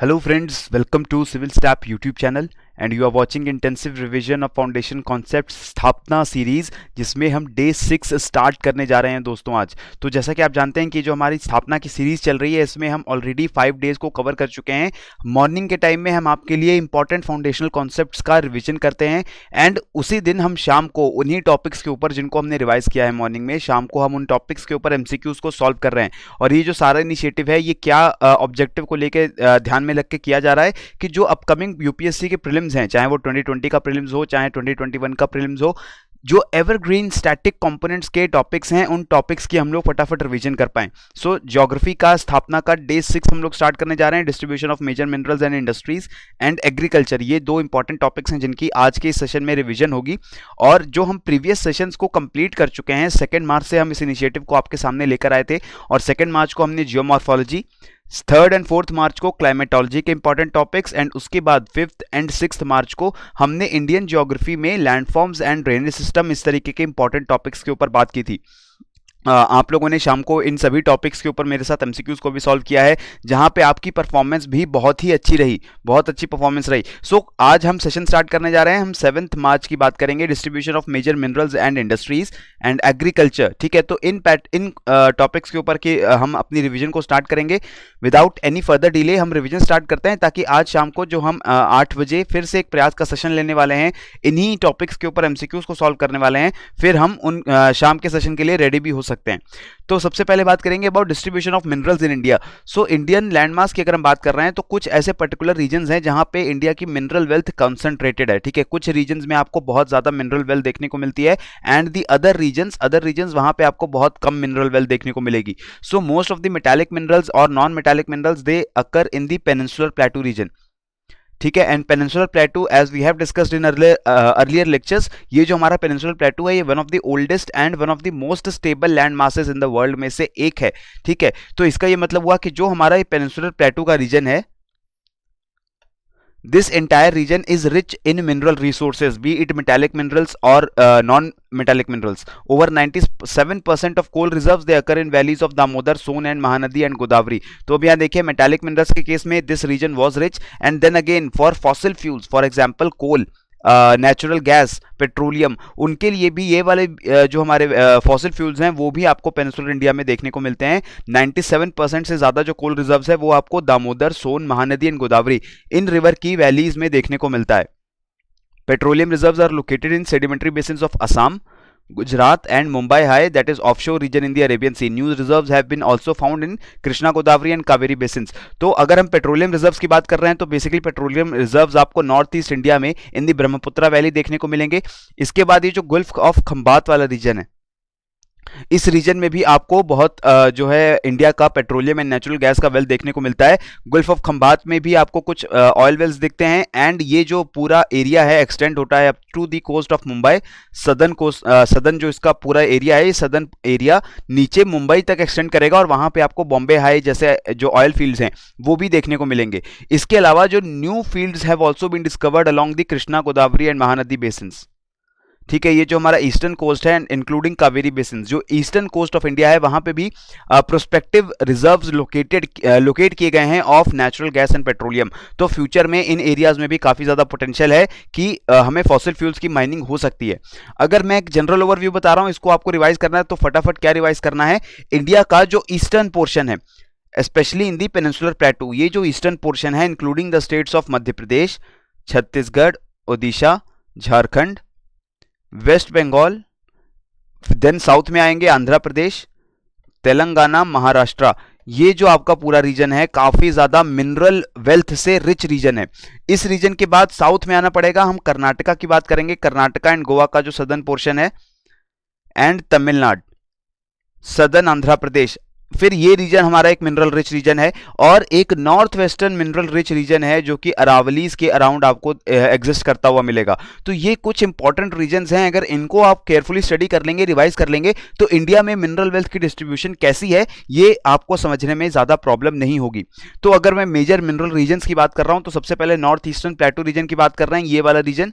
Hello friends, welcome to Civil Staff YouTube channel and you are watching intensive revision of foundation concepts स्थापना series जिसमें हम day 6 start करने जा रहे हैं दोस्तों आज। तो जैसा कि आप जानते हैं कि जो हमारी स्थापना की सीरीज चल रही है इसमें हम ऑलरेडी 5 डेज को कवर कर चुके हैं। मॉर्निंग के टाइम में हम आपके लिए इंपॉर्टेंट फाउंडेशनल कॉन्सेप्ट्स का रिविजन करते हैं एंड उसी दिन हम शाम को उन्हीं टॉपिक्स के ऊपर जिनको हमने रिवाइज किया है मॉर्निंग में, शाम को हम उन टॉपिक्स के ऊपर MCQs को सॉल्व कर रहे हैं। और ये जो सारा इनिशिएटिव है ये क्या ऑब्जेक्टिव को लेकर ध्यान में रख के किया जा रहा है कि जो अपकमिंग यूपीएससी के प्रीलिम्स हैं, चाहे वो 2020 का प्रीलिम्स हो चाहे 2021 का प्रीलिम्स हो, जो एवरग्रीन स्टैटिक कंपोनेंट्स के टॉपिक्स हैं उन टॉपिक्स की हम लोग फटाफट रिवीजन कर पाएं। सो ज्योग्राफी का स्थापना का डे 6 हम लोग स्टार्ट करने जा रहे हैं। Distribution of major minerals and industries and agriculture, ये दो इंपॉर्टेंट टॉपिक्स हैं जिनकी आज के इस सेशन में रिवीजन होगी। और जो हम प्रीवियस सेशंस को कंप्लीट कर चुके हैं, 2 मार्च से हम इस इनिशिएटिव को आपके सामने लेकर आए थे और 2 मार्च को हमने जियोमॉर्फोलॉजी, 3rd एंड 4th मार्च को क्लाइमेटोलॉजी के इंपॉर्टेंट टॉपिक्स एंड उसके बाद 5th एंड 6th मार्च को हमने इंडियन ज्योग्राफी में लैंडफॉर्म्स एंड ड्रेनेज सिस्टम, इस तरीके के इंपॉर्टेंट टॉपिक्स के ऊपर बात की थी। आप लोगों ने शाम को इन सभी टॉपिक्स के ऊपर मेरे साथ MCQs को भी सॉल्व किया है, जहां पे आपकी परफॉर्मेंस भी बहुत ही अच्छी रही, बहुत अच्छी परफॉर्मेंस रही। सो आज हम सेशन स्टार्ट करने जा रहे हैं। हम 7th मार्च की बात करेंगे, distribution of major minerals and industries and agriculture. ठीक है, तो इन टॉपिक्स के ऊपर के हम अपनी रिविजन को स्टार्ट करेंगे। विदाउट एनी फर्दर डिले हम रिविजन स्टार्ट करते हैं, ताकि आज शाम को जो हम 8 बजे फिर से एक प्रयास का सेशन लेने वाले हैं, इन्हीं टॉपिक्स के ऊपर MCQs को सॉल्व करने वाले हैं, फिर हम उन शाम के सेशन के लिए रेडी भी हो सकते हैं। तो सबसे पहले बात करेंगे about distribution of minerals in India. So Indian landmass की अगर हम बात कर रहे हैं तो कुछ ऐसे पर्टिकुलर रीजन्स हैं जहां पे इंडिया की मिनरल वेल्थ कंसंट्रेटेड है। ठीक है, कुछ रीजन्स में आपको बहुत ज्यादा मिनरल वेल्थ देखने को मिलती है एंड दी अदर रीजन्स वहां पे आपको बहुत कम मिनरल वेल्थ देखने को मिलेगी। So most of the metallic minerals और non metallic minerals they occur in the peninsular plateau region. ठीक है, and peninsular plateau as we have discussed in earlier lectures, ये जो हमारा पेनिनसुलर प्लेटू है ये one of the oldest and one of the most stable land masses in the world में से एक है। ठीक है, तो इसका ये मतलब हुआ कि जो हमारा ये पेनिनसुलर प्लेटू का रीजन है, this entire region is rich in mineral resources, be it metallic minerals or non-metallic minerals. Over 97% of coal reserves they occur in valleys of Damodar, Son and Mahanadi and Godavari. तो अब यहाँ देखिए metallic minerals के case में this region was rich, and then again for fossil fuels, for example coal, natural gas, petroleum, उनके लिए भी ये वाले जो हमारे फॉसिल फ्यूल्स हैं वो भी आपको पेनिनसुलर इंडिया में देखने को मिलते हैं। 97% से ज़्यादा जो कोल रिजर्व्स है वो आपको दामोदर, सोन, महानदी एंड गोदावरी, इन रिवर की वैलीज में देखने को मिलता है। Petroleum reserves are located in sedimentary basins of Assam, Gujarat and Mumbai High, that is offshore region in the Arabian Sea. New reserves have been also found in Krishna Godavari and Kaveri basins. तो अगर हम petroleum reserves की बात कर रहे हैं तो basically petroleum reserves आपको नॉर्थ ईस्ट इंडिया में इन दी ब्रह्मपुत्रा वैली देखने को मिलेंगे। इसके बाद ये जो गल्फ ऑफ खंबात वाला रीजन है, इस रीजन में भी आपको बहुत जो है इंडिया का पेट्रोलियम एंड नेचुरल गैस का वेल्थ देखने को मिलता है। गल्फ ऑफ खंबात में भी आपको कुछ ऑयल वेल्स दिखते हैं एंड ये जो पूरा एरिया है एक्सटेंड होता है up to the coast of Mumbai. Southern जो इसका पूरा एरिया है, ये सदर्न एरिया नीचे मुंबई तक एक्सटेंड करेगा और वहां पे आपको बॉम्बे हाई जैसे जो ऑयल फील्ड्स हैं वो भी देखने को मिलेंगे। इसके अलावा जो new fields have also been discovered along the Krishna Godavari and Mahanadi basins. ठीक है, ये जो हमारा ईस्टर्न कोस्ट है इंक्लूडिंग कावेरी बेसिन, जो ईस्टर्न कोस्ट ऑफ इंडिया है वहां पे भी प्रोस्पेक्टिव रिजर्व्स लोकेट किए गए हैं of natural gas and petroleum. तो फ्यूचर में इन एरियाज में भी काफी ज्यादा पोटेंशियल है कि हमें फॉसिल फ्यूल्स की माइनिंग हो सकती है। अगर मैं एक जनरल ओवरव्यू बता रहा हूं, इसको आपको रिवाइज करना है तो फटाफट क्या रिवाइज करना है, इंडिया का जो ईस्टर्न पोर्शन है especially in the peninsular plateau, ये जो ईस्टर्न पोर्शन है including the states of Madhya Pradesh, Chhattisgarh, Odisha, Jharkhand, West Bengal, then south में आएंगे आंध्र प्रदेश, तेलंगाना, महाराष्ट्र, ये जो आपका पूरा रीजन है काफी ज्यादा मिनरल वेल्थ से रिच रीजन है। इस रीजन के बाद साउथ में आना पड़ेगा, हम कर्नाटका की बात करेंगे, कर्नाटका एंड गोवा का जो सदर्न पोर्शन है एंड तमिलनाडु, सदर्न आंध्र प्रदेश, फिर ये रीजन हमारा एक मिनरल रिच रीजन है। और एक north western mineral rich region है जो कि अरावलीज के अराउंड आपको एग्जिस्ट करता हुआ मिलेगा। तो ये कुछ इंपॉर्टेंट रीजन्स हैं, अगर इनको आप केयरफुली स्टडी कर लेंगे, रिवाइज कर लेंगे, तो इंडिया में मिनरल वेल्थ की डिस्ट्रीब्यूशन कैसी है ये आपको समझने में ज्यादा प्रॉब्लम नहीं होगी। तो अगर मैं मेजर मिनरल रीजन्स की बात कर रहा हूं तो सबसे पहले नॉर्थ ईस्टर्न प्लेटू रीजन की बात कर रहे हैं, ये वाला रीजन।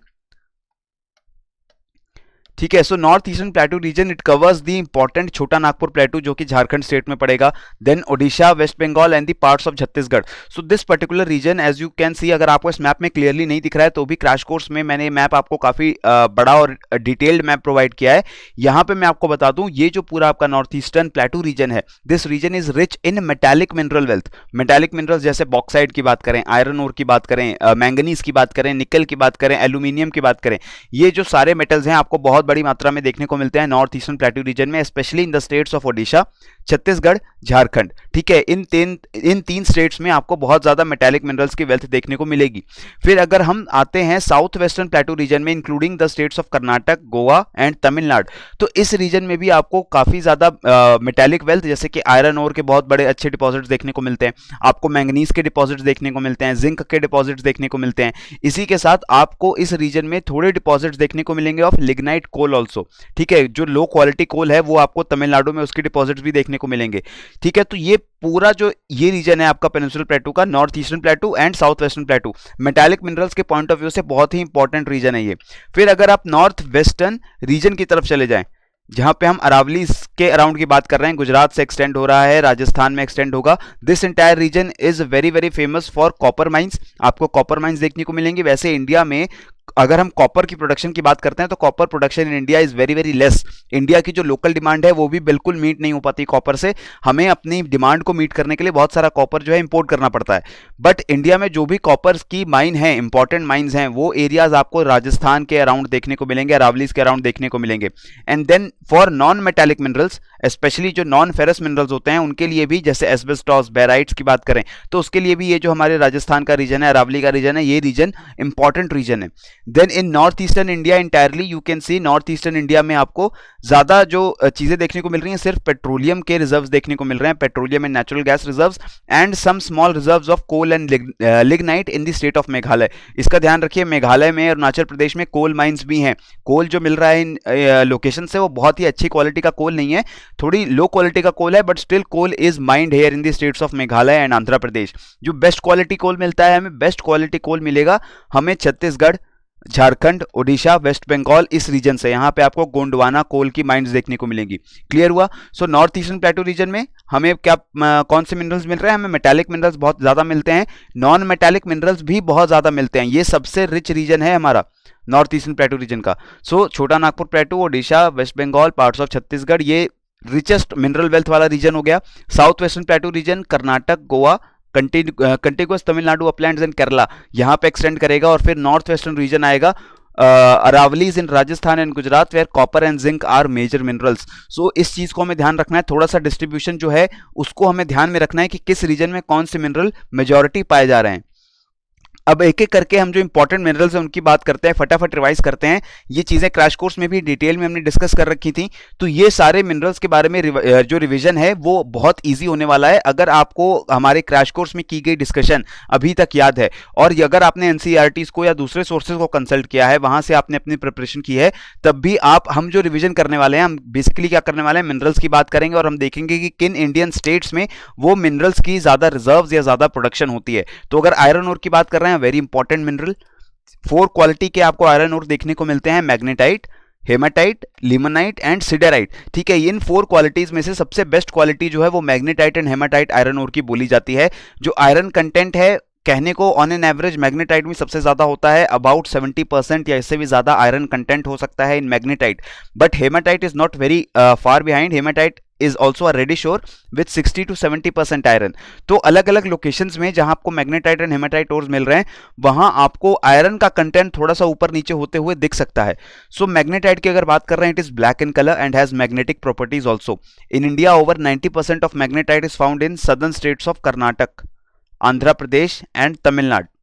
ठीक है। So north eastern plateau region it covers the important Chhota Nagpur plateau जो कि झारखंड स्टेट में पड़ेगा, then Odisha, West Bengal and the parts of Chhattisgarh. So this particular region as you can see, अगर आपको इस मैप में क्लियरली नहीं दिख रहा है तो भी क्रैश कोर्स में मैंने मैप आपको काफी बड़ा और डिटेल्ड मैप प्रोवाइड किया है। यहाँ पे मैं आपको बता दूं, ये जो पूरा आपका नॉर्थ ईस्टर्न प्लेटू रीजन है, this region is rich in metallic mineral wealth. Metallic minerals जैसे बॉक्साइट की बात करें, आयरन ओर की बात करें, मैंगनीज की बात करें, निकल की बात करें, एल्यूमिनियम की बात करें, ये जो सारे मेटल्स हैं आपको बहुत बड़ी मात्रा में देखने को मिलते हैं नॉर्थ ईस्टर्न प्लेटू रीजन में, specially in the states of Odisha, Chhattisgarh, Jharkhand. ठीक है, इन तीन स्टेट्स में आपको बहुत ज्यादा मेटालिक मिनरल्स की वेल्थ देखने को मिलेगी। फिर अगर हम आते हैं साउथ वेस्टर्न प्लेटू रीजन में, including the states of Karnataka, Goa and Tamil Nadu, तो इस रीजन में भी आपको काफी ज्यादा मेटालिक वेल्थ जैसे कि आयरन ओर के बहुत बड़े अच्छे डिपॉजिट्स देखने को मिलते हैं, आपको मैंगनीज के डिपॉजिट्स देखने को मिलते हैं, जिंक के डिपॉजिट्स देखने को मिलते हैं। इसी के साथ आपको इस रीजन में थोड़े डिपॉजिट्स देखने को मिलेंगे ऑफ लिग्नाइट कोल ऑल्सो। ठीक है, जो लो क्वालिटी कोल है वो आपको तमिलनाडु में उसके डिपॉजिट्स भी देखने को मिलेंगे। ठीक है, तो ये पूरा जो ये रीजन है आपका पेनिनसुलर प्लेटू का, north eastern प्लेटू and south western प्लेटू, metallic minerals के पॉइंट ऑफ व्यू से बहुत ही इंपॉर्टेंट रीजन है ये। फिर अगर आप नॉर्थ वेस्टर्न रीजन की तरफ चले जाएं, जहां पे हम अरावली के अराउंड की बात कर रहे हैं, गुजरात से एक्सटेंड हो रहा है, राजस्थान में एक्सटेंड होगा, this entire reason is very very famous for copper mines. आपको कॉपर माइंस देखने को मिलेंगे। वैसे इंडिया में अगर हम कॉपर की प्रोडक्शन की बात करते हैं तो copper production in India is very very less. India की जो लोकल डिमांड है वो भी बिल्कुल मीट नहीं हो पाती कॉपर से। हमें अपनी डिमांड को मीट करने के लिए बहुत सारा कॉपर जो है इंपोर्ट करना पड़ता है। बट इंडिया में जो भी कॉपर की माइन है, इंपॉर्टेंट माइंस हैं, वो एरियाज आपको राजस्थान के अराउंड देखने को मिलेंगे, अरावलीज के अराउंड देखने को मिलेंगे। And then for non metallic minerals, especially जो नॉन फेरस मिनरल्स होते हैं उनके लिए भी, जैसे एस्बेस्टॉस, बेराइट्स की बात करें तो उसके लिए भी ये जो हमारे राजस्थान का रीजन है, अरावली का रीजन है, ये रीजन इंपॉर्टेंट रीजन है। Then in north eastern India entirely you can see, north eastern India में आपको ज्यादा जो चीजें देखने को मिल रही हैं, सिर्फ पेट्रोलियम के रिजर्व्स देखने को मिल रहे हैं, petroleum and natural gas reserves and some small reserves of coal and lignite in the state of Meghalaya. इसका ध्यान रखिए, मेघालय में, अरुणाचल प्रदेश में कोल माइंस भी हैं। कोल जो मिल रहा है इन लोकेशन से वो बहुत ही अच्छी क्वालिटी का कोल नहीं है, थोड़ी लो क्वालिटी का कोल है, but still coal is mined here in the states of Meghalaya and Andhra Pradesh. जो बेस्ट क्वालिटी कोल मिलता है, हमें बेस्ट क्वालिटी कोल मिलेगा हमें छत्तीसगढ़, झारखंड, ओडिशा, वेस्ट बंगाल, इस रीजन से। यहां पे आपको गोंडवाना कोल की माइंस देखने को मिलेंगी। क्लियर हुआ? So north eastern plateau region में हमें क्या कौन से मिनरल्स मिल रहे हैं? हमें मेटालिक मिनरल्स बहुत ज्यादा मिलते हैं, नॉन मेटालिक मिनरल्स भी बहुत ज्यादा मिलते हैं। ये सबसे रिच रीजन है हमारा नॉर्थ ईस्टर्न प्लेटू रीजन का। So Chhota Nagpur plateau, Odisha, West Bengal, parts of Chhattisgarh, ये रिचेस्ट मिनरल वेल्थ वाला रीजन हो गया। South western plateau region Karnataka, Goa, contiguous Tamil Nadu, uplands and Kerala, यहां पे एक्सटेंड करेगा। और फिर नॉर्थ वेस्टर्न रीजन आएगा, Aravallis in Rajasthan and Gujarat, where copper and zinc are major minerals. So इस चीज को हमें ध्यान रखना है, थोड़ा सा डिस्ट्रीब्यूशन जो है उसको हमें ध्यान में रखना है कि किस रीजन में कौन से मिनरल मेजॉरिटी पाए जा रहे हैं। अब एक एक करके हम जो इंपॉर्टेंट मिनरल्स हैं उनकी बात करते हैं, फटाफट रिवाइज करते हैं। ये चीजें क्रैश कोर्स में भी डिटेल में हमने डिस्कस कर रखी थी, तो ये सारे मिनरल्स के बारे में जो रिवीजन है वो बहुत इजी होने वाला है अगर आपको हमारे क्रैश कोर्स में की गई डिस्कशन अभी तक याद है, और अगर आपने एनसीईआरटीज को या दूसरे सोर्सेज को कंसल्ट किया है, वहां से आपने अपनी प्रिपरेशन की है, तब भी हम जो रिविजन करने वाले हैं, हम बेसिकली क्या करने वाले हैं, मिनरल्स की बात करेंगे और हम देखेंगे कि किन इंडियन स्टेट्स में वो मिनरल्स की ज्यादा रिजर्व्स या ज्यादा प्रोडक्शन होती है। तो अगर आयरन ओर की बात कर रहे हैं, वेरी इंपॉर्टेंट मिनरल, 4 क्वालिटी के आपको आयरन ओर देखने को मिलते हैं, magnetite, haematite, limonite and siderite. ठीक है, इन 4 क्वालिटीज में से सबसे बेस्ट क्वालिटी जो है वो magnetite and haematite iron ore की बोली जाती है। जो आयरन कंटेंट है, कहने को ऑन एन एवरेज मैग्नेटाइट में सबसे ज्यादा होता है, अबाउट 70% या इससे भी ज्यादा आयरन कंटेंट हो सकता है in magnetite, but hematite is not very far behind. Hematite is also a reddish ore with 60 to 70% iron. तो अलग अलग लोकेशंस में जहां आपको मैग्नेटाइट एंड हेमाटाइट ओर्स मिल रहे हैं, वहां आपको आयरन का कंटेंट थोड़ा सा ऊपर नीचे होते हुए दिख सकता है। सो मैग्नेटाइट की अगर बात कर रहे हैं, it is black in colour and has magnetic properties also. In India over 90% of magnetite is found in southern states of Karnataka, Andhra Pradesh and Tamil Nadu.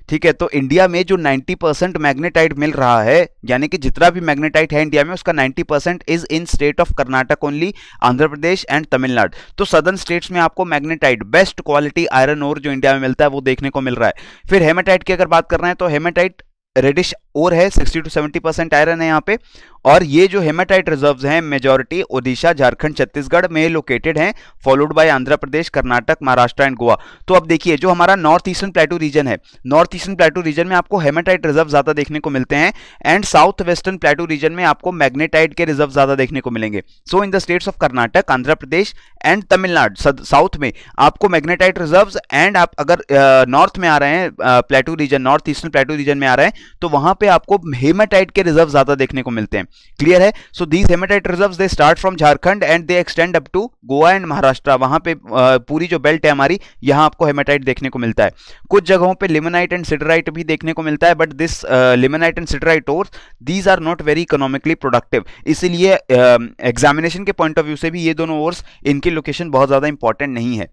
ठीक है, तो इंडिया में जो 90% मैग्नेटाइट मिल रहा है, यानी कि जितना भी मैग्नेटाइट है इंडिया में उसका 90% is in state of Karnataka only, Andhra Pradesh and Tamil Nadu. तो सदर्न स्टेट्स में आपको magnetite, best quality iron ore जो इंडिया में मिलता है वो देखने को मिल रहा है। फिर हेमाटाइट की अगर बात कर रहे हैं तो हेमाटाइट रेडिश ओर है, 60 to 70% आयरन है यहाँ पे। और ये जो हेमाटाइट रिजर्व्स हैं मेजॉरिटी ओडिशा, झारखंड, छत्तीसगढ़ में लोकेटेड हैं, followed by Andhra Pradesh, Karnataka, Maharashtra and Goa. तो अब देखिए जो हमारा नॉर्थ ईस्टर्न प्लेटू रीजन है, नॉर्थ ईस्टर्न प्लेटू रीजन में आपको हेमाटाइट रिजर्व ज्यादा देखने को मिलते हैं, and south western plateau region में आपको मैग्नेटाइट के रिजर्व ज्यादा देखने को मिलेंगे। So in the states of Karnataka, Andhra Pradesh and Tamil Nadu south में आपको मैग्नेटाइट रिजर्व्स, एंड आप अगर नॉर्थ में आ रहे हैं, plateau region, north eastern plateau region में आ रहे हैं, तो वहां पे आपको हेमाटाइट के रिजर्व ज्यादा देखने को मिलते हैं। क्लियर है? So these haematite reserves they start from Jharkhand and they extend up to Goa and Maharashtra. वहां पे पूरी जो बेल्ट है हमारी, यहां आपको हेमाटाइट देखने को मिलता है। कुछ जगहों पे लिमोनाइट एंड सिडराइट भी देखने को मिलता है, but this limonite and siderite ores these are not very economically productive. इसीलिए एग्जामिनेशन के पॉइंट ऑफ व्यू से भी ये दोनों ओर्स, इनकी लोकेशन बहुत ज्यादा इंपॉर्टेंट नहीं है।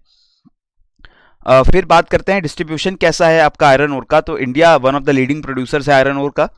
फिर बात करते हैं डिस्ट्रीब्यूशन कैसा है आपका आयरन ओर का। तो India one of the leading producers है आयरन ओर का।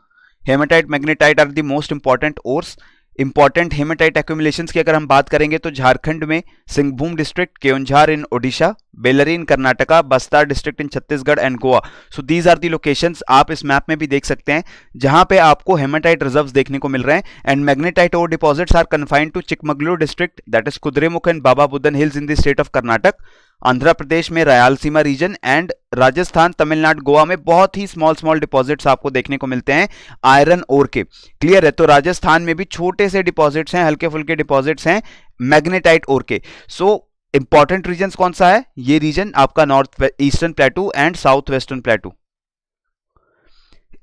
Hematite, magnetite are the most important ores. Important hematite accumulations की अगर हम बात करेंगे तो झारखंड में Singhbhum district, Keonjhar in Odisha, Bellary in Karnataka, Bastar district in Chhattisgarh and Goa. So these are the locations, आप इस मैप में भी देख सकते हैं, जहां पे आपको हेमाटाइट रिजर्व्स देखने को मिल रहे हैं। And magnetite ore deposits are confined to Chikmagalur district, that is Kudremukh and Baba Budan hills in the state of Karnataka, Andhra Pradesh में रायलसीमा रीजन, एंड राजस्थान, तमिलनाडु, गोवा में बहुत ही स्मॉल डिपॉजिट्स आपको देखने को मिलते हैं आयरन ओर के। क्लियर है? तो राजस्थान में भी छोटे से डिपॉजिट्स हैं, हल्के फुल्के डिपॉजिट्स हैं मैग्नेटाइट ओर के। सो इंपॉर्टेंट रीजन कौन सा है? ये रीजन आपका north eastern प्लेटू and south western प्लेटू।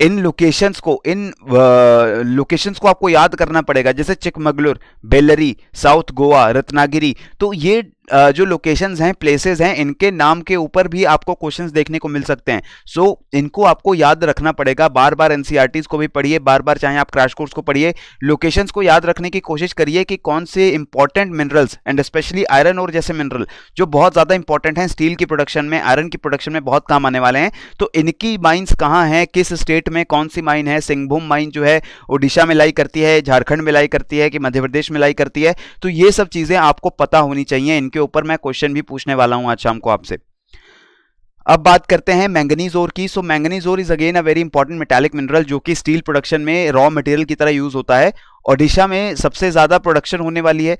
In locations को आपको याद करना पड़ेगा, जैसे चिकमगलूर, बेल्लरी, साउथ गोवा, रत्नागिरी। तो ये जो लोकेशंस हैं, प्लेसेस हैं, इनके नाम के ऊपर भी आपको क्वेश्चंस देखने को मिल सकते हैं। सो इनको आपको याद रखना पड़ेगा। बार बार एनसीईआरटीज को भी पढ़िए, बार बार चाहे आप क्रैश कोर्स को पढ़िए, लोकेशंस को याद रखने की कोशिश करिए कि कौन से important minerals, and specially iron और जैसे मिनरल जो बहुत ज्यादा इंपॉर्टेंट हैं स्टील की प्रोडक्शन में, आयरन की प्रोडक्शन में बहुत काम आने वाले हैं। तो इनकी माइंस कहाँ हैं, किस स्टेट में कौन सी माइन है। सिंहभूम माइन जो है ओडिशा में लाई करती है, झारखंड में लाई करती है, कि मध्य प्रदेश में लाई करती है। तो ये सब चीजें आपको पता होनी चाहिए, इनके ऊपर मैं क्वेश्चन भी पूछने वाला हूं आज शाम को आपसे। अब बात करते हैं मैंगनीज ओर की। So manganese ore is again a very important metallic mineral जो कि स्टील प्रोडक्शन में रॉ मटेरियल की तरह यूज होता है। ओडिशा में सबसे ज्यादा प्रोडक्शन होने वाली है।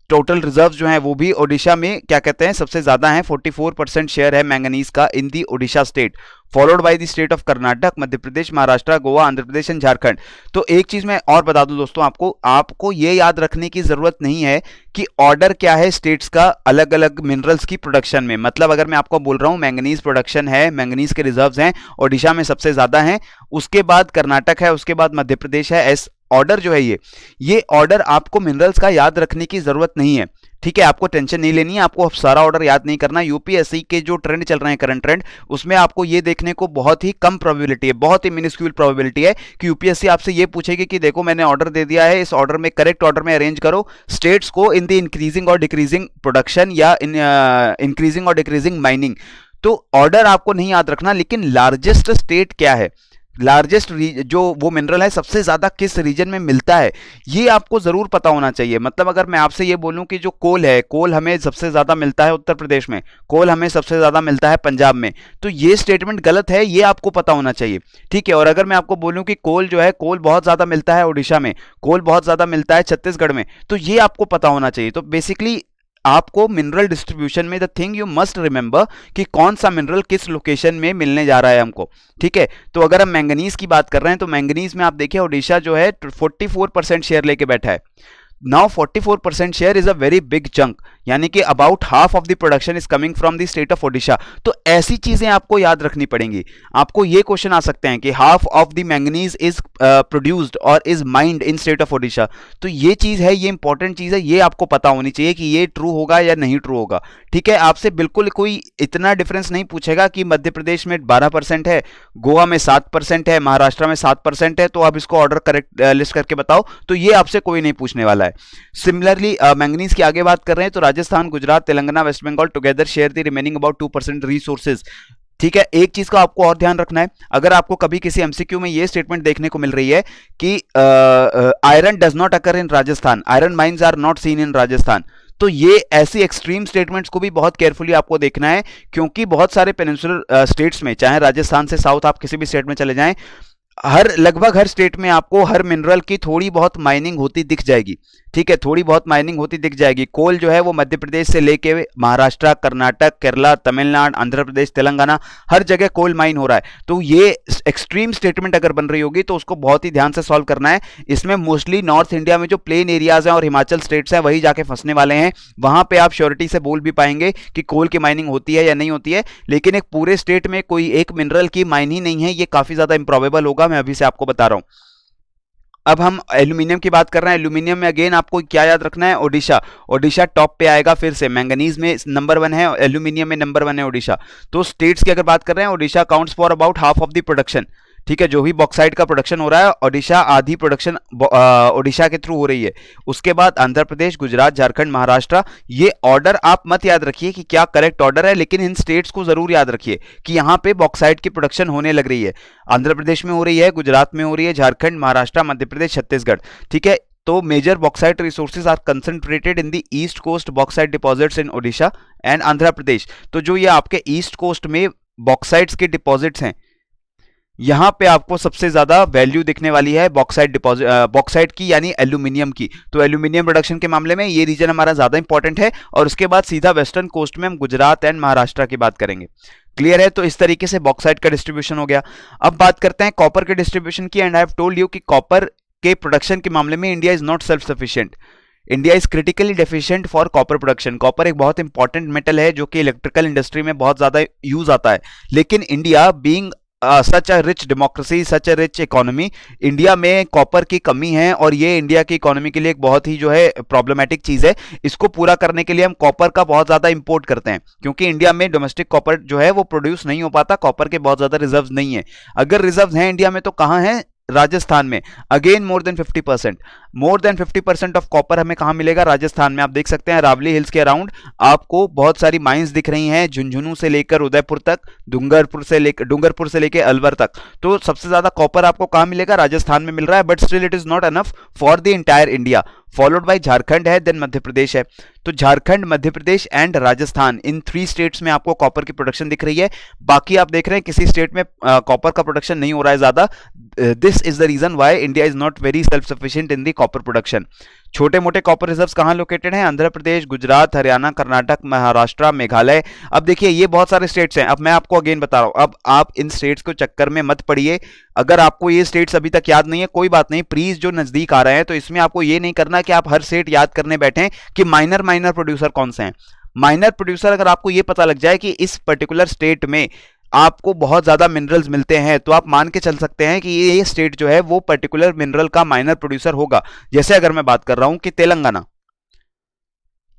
टोटल रिजर्व जो है वो भी ओडिशा में क्या कहते हैं सबसे ज्यादा है, 44% शेयर है मैंगनीज का in the Odisha state, followed by the state of Karnataka, Madhya Pradesh, Maharashtra, Goa, Andhra Pradesh and Jharkhand. तो एक चीज मैं और बता दूं दोस्तों, आपको ये याद रखने की जरूरत नहीं है कि ऑर्डर क्या है स्टेट्स का अलग अलग मिनरल्स की प्रोडक्शन में। मतलब अगर मैं आपको बोल रहा हूं मैंगनीज प्रोडक्शन है, मैंगनीज के रिजर्व्स हैं ओडिशा में सबसे ज्यादा हैं, उसके बाद कर्नाटक है, उसके बाद मध्य प्रदेश है, ऐसे ऑर्डर जो है ये ऑर्डर आपको मिनरल्स का याद रखने की जरूरत नहीं है। ठीक है, आपको टेंशन नहीं लेनी है, आपको सारा ऑर्डर याद नहीं करना। यूपीएससी के जो ट्रेंड चल रहे हैं, करंट ट्रेंड, उसमें आपको ये देखने को बहुत ही कम प्रोबेबिलिटी है, बहुत ही मिनिस्क्यूल प्रोबेबिलिटी है कि यूपीएससी आपसे ये पूछेगी कि देखो मैंने ऑर्डर दे दिया है, इस ऑर्डर में करेक्ट ऑर्डर में अरेंज करो स्टेट्स को इन द इंक्रीजिंग और डिक्रीजिंग प्रोडक्शन या इन इंक्रीजिंग और डिक्रीजिंग माइनिंग। तो ऑर्डर आपको नहीं याद रखना, लेकिन लार्जेस्ट स्टेट क्या है, लार्जेस्ट जो वो मिनरल है सबसे ज्यादा किस रीजन में मिलता है, ये आपको जरूर पता होना चाहिए। मतलब अगर मैं आपसे ये बोलूं कि जो कोल है, कोल हमें सबसे ज्यादा मिलता है उत्तर प्रदेश में, कोल हमें सबसे ज्यादा मिलता है पंजाब में, तो ये स्टेटमेंट गलत है, ये आपको पता होना चाहिए। ठीक है, और अगर मैं आपको बोलूं कि कोल जो है, कोल बहुत ज्यादा मिलता है ओडिशा में, कोल बहुत ज्यादा मिलता है छत्तीसगढ़ में, तो ये आपको पता होना चाहिए। तो बेसिकली आपको मिनरल डिस्ट्रीब्यूशन में the thing you must remember कि कौन सा मिनरल किस लोकेशन में मिलने जा रहा है हमको। ठीक है, तो अगर हम मैंगनीज की बात कर रहे हैं तो मैंगनीज में आप देखिए ओडिशा जो है 44% शेयर लेके बैठा है। Now 44% share is a very big chunk, यानी कि about half of the production is coming from the state of Odisha. तो ऐसी चीजें आपको याद रखनी पड़ेंगी। आपको ये क्वेश्चन आ सकते हैं कि half of the manganese is produced और is mined in state of Odisha. तो ये चीज है, ये इंपॉर्टेंट चीज है, ये आपको पता होनी चाहिए कि ये ट्रू होगा या नहीं ट्रू होगा। ठीक है, आपसे बिल्कुल कोई इतना डिफरेंस नहीं पूछेगा कि मध्य प्रदेश में 12% है, गोवा में 7% है, महाराष्ट्र में 7% है, तो आप इसको ऑर्डर करेक्ट लिस्ट करके बताओ, तो ये आपसे कोई नहीं पूछने वाला है। सिमिलरली मैंगनीज की आगे बात कर रहे हैं तो Rajasthan, Gujarat, Telangana, West Bengal together share the remaining about 2% resources. ठीक है, एक चीज का आपको और ध्यान रखना है, अगर आपको कभी किसी एमसीक्यू में ये स्टेटमेंट देखने को मिल रही है कि iron does not occur in Rajasthan, iron mines are not seen in Rajasthan, तो ये ऐसी एक्सट्रीम स्टेटमेंट्स को भी बहुत केयरफुली आपको देखना है, क्योंकि बहुत सारे पेनिनसुलर स्टेट्स में, चाहे राजस्थान से साउथ आप किसी भी स्टेट में चले जाएं, लगभग हर स्टेट में आपको हर मिनरल की थोड़ी बहुत माइनिंग होती दिख जाएगी। ठीक है, थोड़ी बहुत माइनिंग होती दिख जाएगी। कोल जो है वो मध्य प्रदेश से लेके महाराष्ट्र, कर्नाटक, केरला, तमिलनाडु, आंध्र प्रदेश, तेलंगाना, हर जगह कोल माइन हो रहा है। तो ये एक्सट्रीम स्टेटमेंट अगर बन रही होगी तो उसको बहुत ही ध्यान से सॉल्व करना है। इसमें मोस्टली नॉर्थ इंडिया में जो प्लेन एरियाज हैं और हिमाचल स्टेट्स हैं वही जाके फंसने वाले हैं। वहां पे आप श्योरिटी से बोल भी पाएंगे कि कोल की माइनिंग होती है या नहीं होती है, लेकिन एक पूरे स्टेट में कोई एक मिनरल की माइन ही नहीं है, ये काफी ज्यादा इंप्रोबेबल होगा। मैं अभी से आपको बता रहा हूं। अब हम एल्यूमिनियम की बात कर रहे हैं। एल्यूमिनियम में अगेन आपको क्या याद रखना है, ओडिशा। ओडिशा टॉप पे आएगा फिर से, मैंगनीज में नंबर 1 है, एल्यूमिनियम में नंबर 1 है ओडिशा। तो स्टेट्स की अगर बात कर रहे हैं, Odisha accounts for about half of the production. ठीक है, जो भी बॉक्साइट का प्रोडक्शन हो रहा है, ओडिशा आधी प्रोडक्शन ओडिशा के थ्रू हो रही है। उसके बाद आंध्र प्रदेश, गुजरात, झारखंड, महाराष्ट्र। ये ऑर्डर आप मत याद रखिए कि क्या करेक्ट ऑर्डर है, लेकिन इन स्टेट्स को जरूर याद रखिए कि यहां पे बॉक्साइट की प्रोडक्शन होने लग रही है। आंध्र प्रदेश में हो रही है, गुजरात में हो रही है, झारखंड, महाराष्ट्र, मध्य प्रदेश, छत्तीसगढ़। ठीक है, तो major bauxite resources are concentrated in the east coast bauxite deposits in Odisha and Andhra Pradesh. तो जो ये आपके ईस्ट कोस्ट में बॉक्साइट्स के डिपॉजिट्स हैं, यहां पे आपको सबसे ज्यादा वैल्यू दिखने वाली है बॉक्साइट डिपॉजिट, बॉक्साइट की यानी एल्यूमिनियम की। तो एल्यूमिनियम प्रोडक्शन के मामले में ये रीजन हमारा ज्यादा इंपॉर्टेंट है। और उसके बाद सीधा वेस्टर्न कोस्ट में हम गुजरात एंड महाराष्ट्र की बात करेंगे। क्लियर है? तो इस तरीके से बॉक्साइट का डिस्ट्रीब्यूशन हो गया। अब बात करते हैं कॉपर के डिस्ट्रीब्यूशन की। And I have told you कि कॉपर के प्रोडक्शन के मामले में India is not self sufficient. India is critically deficient for copper production. Copper एक बहुत इंपॉर्टेंट मेटल है जो कि इलेक्ट्रिकल इंडस्ट्री में बहुत ज्यादा यूज आता है। लेकिन India being such a rich democracy, such a rich economy, India में कॉपर की कमी है और ये इंडिया की इकोनॉमी के लिए एक बहुत ही जो है प्रॉब्लमेटिक चीज है। इसको पूरा करने के लिए हम कॉपर का बहुत ज्यादा इंपोर्ट करते हैं, क्योंकि इंडिया में डोमेस्टिक कॉपर जो है वो प्रोड्यूस नहीं हो पाता। कॉपर के बहुत ज्यादा रिजर्व्स नहीं है। अगर रिजर्व्स हैं इंडिया में तो कहां है? राजस्थान में। Again more than 50%, more than 50% of copper हमें कहां मिलेगा? राजस्थान में। आप देख सकते हैं रावली हिल्स के अराउंड आपको बहुत सारी माइंस दिख रही हैं, झुंझुनू से लेकर उदयपुर तक, डूंगरपुर से लेकर अलवर तक। तो सबसे ज्यादा कॉपर आपको कहां मिलेगा? राजस्थान में मिल रहा है। But still it is not enough for the entire India. Followed by Jharkhand है, देन मध्य प्रदेश है। तो Jharkhand, Madhya Pradesh and Rajasthan, in 3 states में आपको कॉपर की प्रोडक्शन दिख रही है। बाकी आप देख रहे हैं किसी स्टेट में कॉपर का प्रोडक्शन नहीं हो रहा है ज्यादा। This is the reason why India is not very self sufficient in the copper production. छोटे मोटे कॉपर रिजर्व्स कहां लोकेटेड हैं? आंध्र प्रदेश, गुजरात, हरियाणा, कर्नाटक, महाराष्ट्र, मेघालय। अब देखिए ये बहुत सारे स्टेट्स हैं। अब मैं आपको अगेन बता रहा हूं, अब आप इन स्टेट्स को चक्कर में मत पड़िए। अगर आपको ये स्टेट्स अभी तक याद नहीं है, कोई बात नहीं, प्लीज जो नजदीक आ रहे हैं तो इसमें आपको ये नहीं करना कि आप हर स्टेट याद करने बैठे कि माइनर प्रोड्यूसर कौन से हैं। माइनर प्रोड्यूसर अगर आपको ये पता लग जाए कि इस पर्टिकुलर स्टेट में आपको बहुत ज्यादा मिनरल्स मिलते हैं, तो आप मान के चल सकते हैं कि ये स्टेट जो है वो पर्टिकुलर मिनरल का माइनर प्रोड्यूसर होगा। जैसे अगर मैं बात कर रहा हूं कि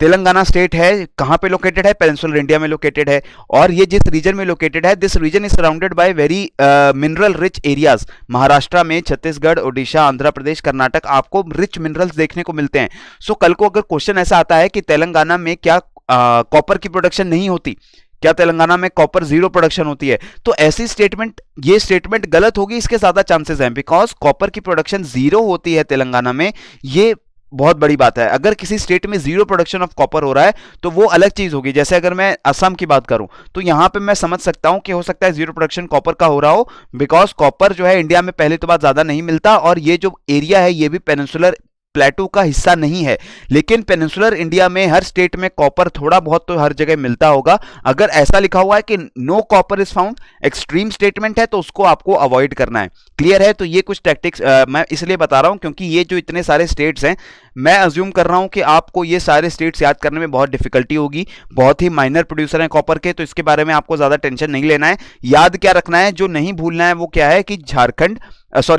तेलंगाना स्टेट है, कहां पे लोकेटेड है? पेनिनसुलर इंडिया में लोकेटेड है। और ये जिस रीजन में लोकेटेड है, this region is surrounded by very mineral rich areas. Maharashtra में, छत्तीसगढ़, ओडिशा, आंध्र प्रदेश, कर्नाटक, आपको रिच मिनरल्स देखने को मिलते हैं। सो कल को अगर क्वेश्चन ऐसा आता है कि तेलंगाना में क्या कॉपर की प्रोडक्शन नहीं होती, क्या तेलंगाना में कॉपर 0 प्रोडक्शन होती है, तो ऐसी स्टेटमेंट, ये स्टेटमेंट गलत होगी। इसके ज्यादा चांसेस हैं, बिकॉज कॉपर की प्रोडक्शन 0 होती है तेलंगाना में, ये बहुत बड़ी बात है। अगर किसी स्टेट में 0 प्रोडक्शन ऑफ कॉपर हो रहा है तो वो अलग चीज होगी। जैसे अगर मैं असम की बात करूं तो यहां पे मैं समझ सकता हूं कि हो सकता है 0 प्रोडक्शन कॉपर का हो रहा हो, बिकॉज कॉपर जो है इंडिया में पहले तो बात ज्यादा नहीं मिलता, और ये जो एरिया है ये भी पेनिनसुलर प्लेटू का हिस्सा नहीं है। लेकिन पेनिनसुलर इंडिया में हर स्टेट में कॉपर थोड़ा बहुत तो हर जगह मिलता होगा। अगर ऐसा लिखा हुआ है कि no copper is found, extreme statement है, तो उसको आपको अवॉइड करना है। क्लियर है? तो ये कुछ टैक्टिक्स मैं इसलिए बता रहा हूं क्योंकि ये जो इतने सारे स्टेट्स हैं, मैं अज्यूम कर रहा हूं कि आपको ये सारे स्टेट्स याद करने में बहुत डिफिकल्टी होगी। बहुत ही माइनर प्रोड्यूसर हैं कॉपर के, तो इसके बारे में आपको ज्यादा टेंशन नहीं लेना है। याद क्या रखना है, जो नहीं भूलना है वो क्या है कि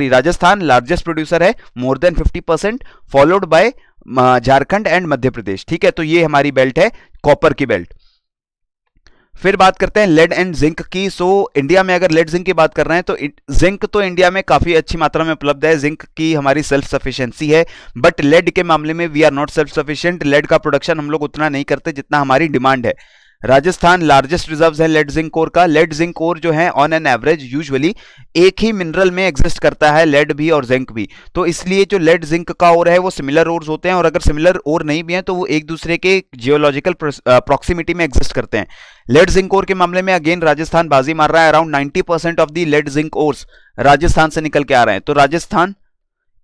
राजस्थान लार्जेस्ट प्रोड्यूसर है, more than 50%, followed by Jharkhand and Madhya Pradesh. ठीक है, तो ये हमारी बेल्ट है, कॉपर की बेल्ट। फिर बात करते हैं लेड एंड जिंक की। सो इंडिया में अगर लेड जिंक की बात कर रहे हैं तो जिंक तो इंडिया में काफी अच्छी मात्रा में उपलब्ध है, जिंक की हमारी सेल्फ सफिशिएंसी है। बट लेड के मामले में we are not self sufficient. Lead का प्रोडक्शन हम लोग उतना नहीं करते जितना हमारी डिमांड है। राजस्थान लार्जेस्ट रिजर्व्स है लेड जिंक कोर का। लेड जिंक कोर जो है ऑन एन एवरेज यूजुअली एक ही मिनरल में एग्जिस्ट करता है, लेड भी और जिंक भी। तो इसलिए जो लेड जिंक का ओर है वो सिमिलर ओर्स होते हैं, और अगर सिमिलर ओर नहीं भी हैं तो वो एक दूसरे के जियोलॉजिकल प्रॉक्सिमिटी में एग्जिस्ट करते हैं। लेड जिंक ओर के मामले में अगेन राजस्थान बाजी मार रहा है। Around 90% of the lead zinc ores Rajasthan से निकल के आ रहे हैं। तो राजस्थान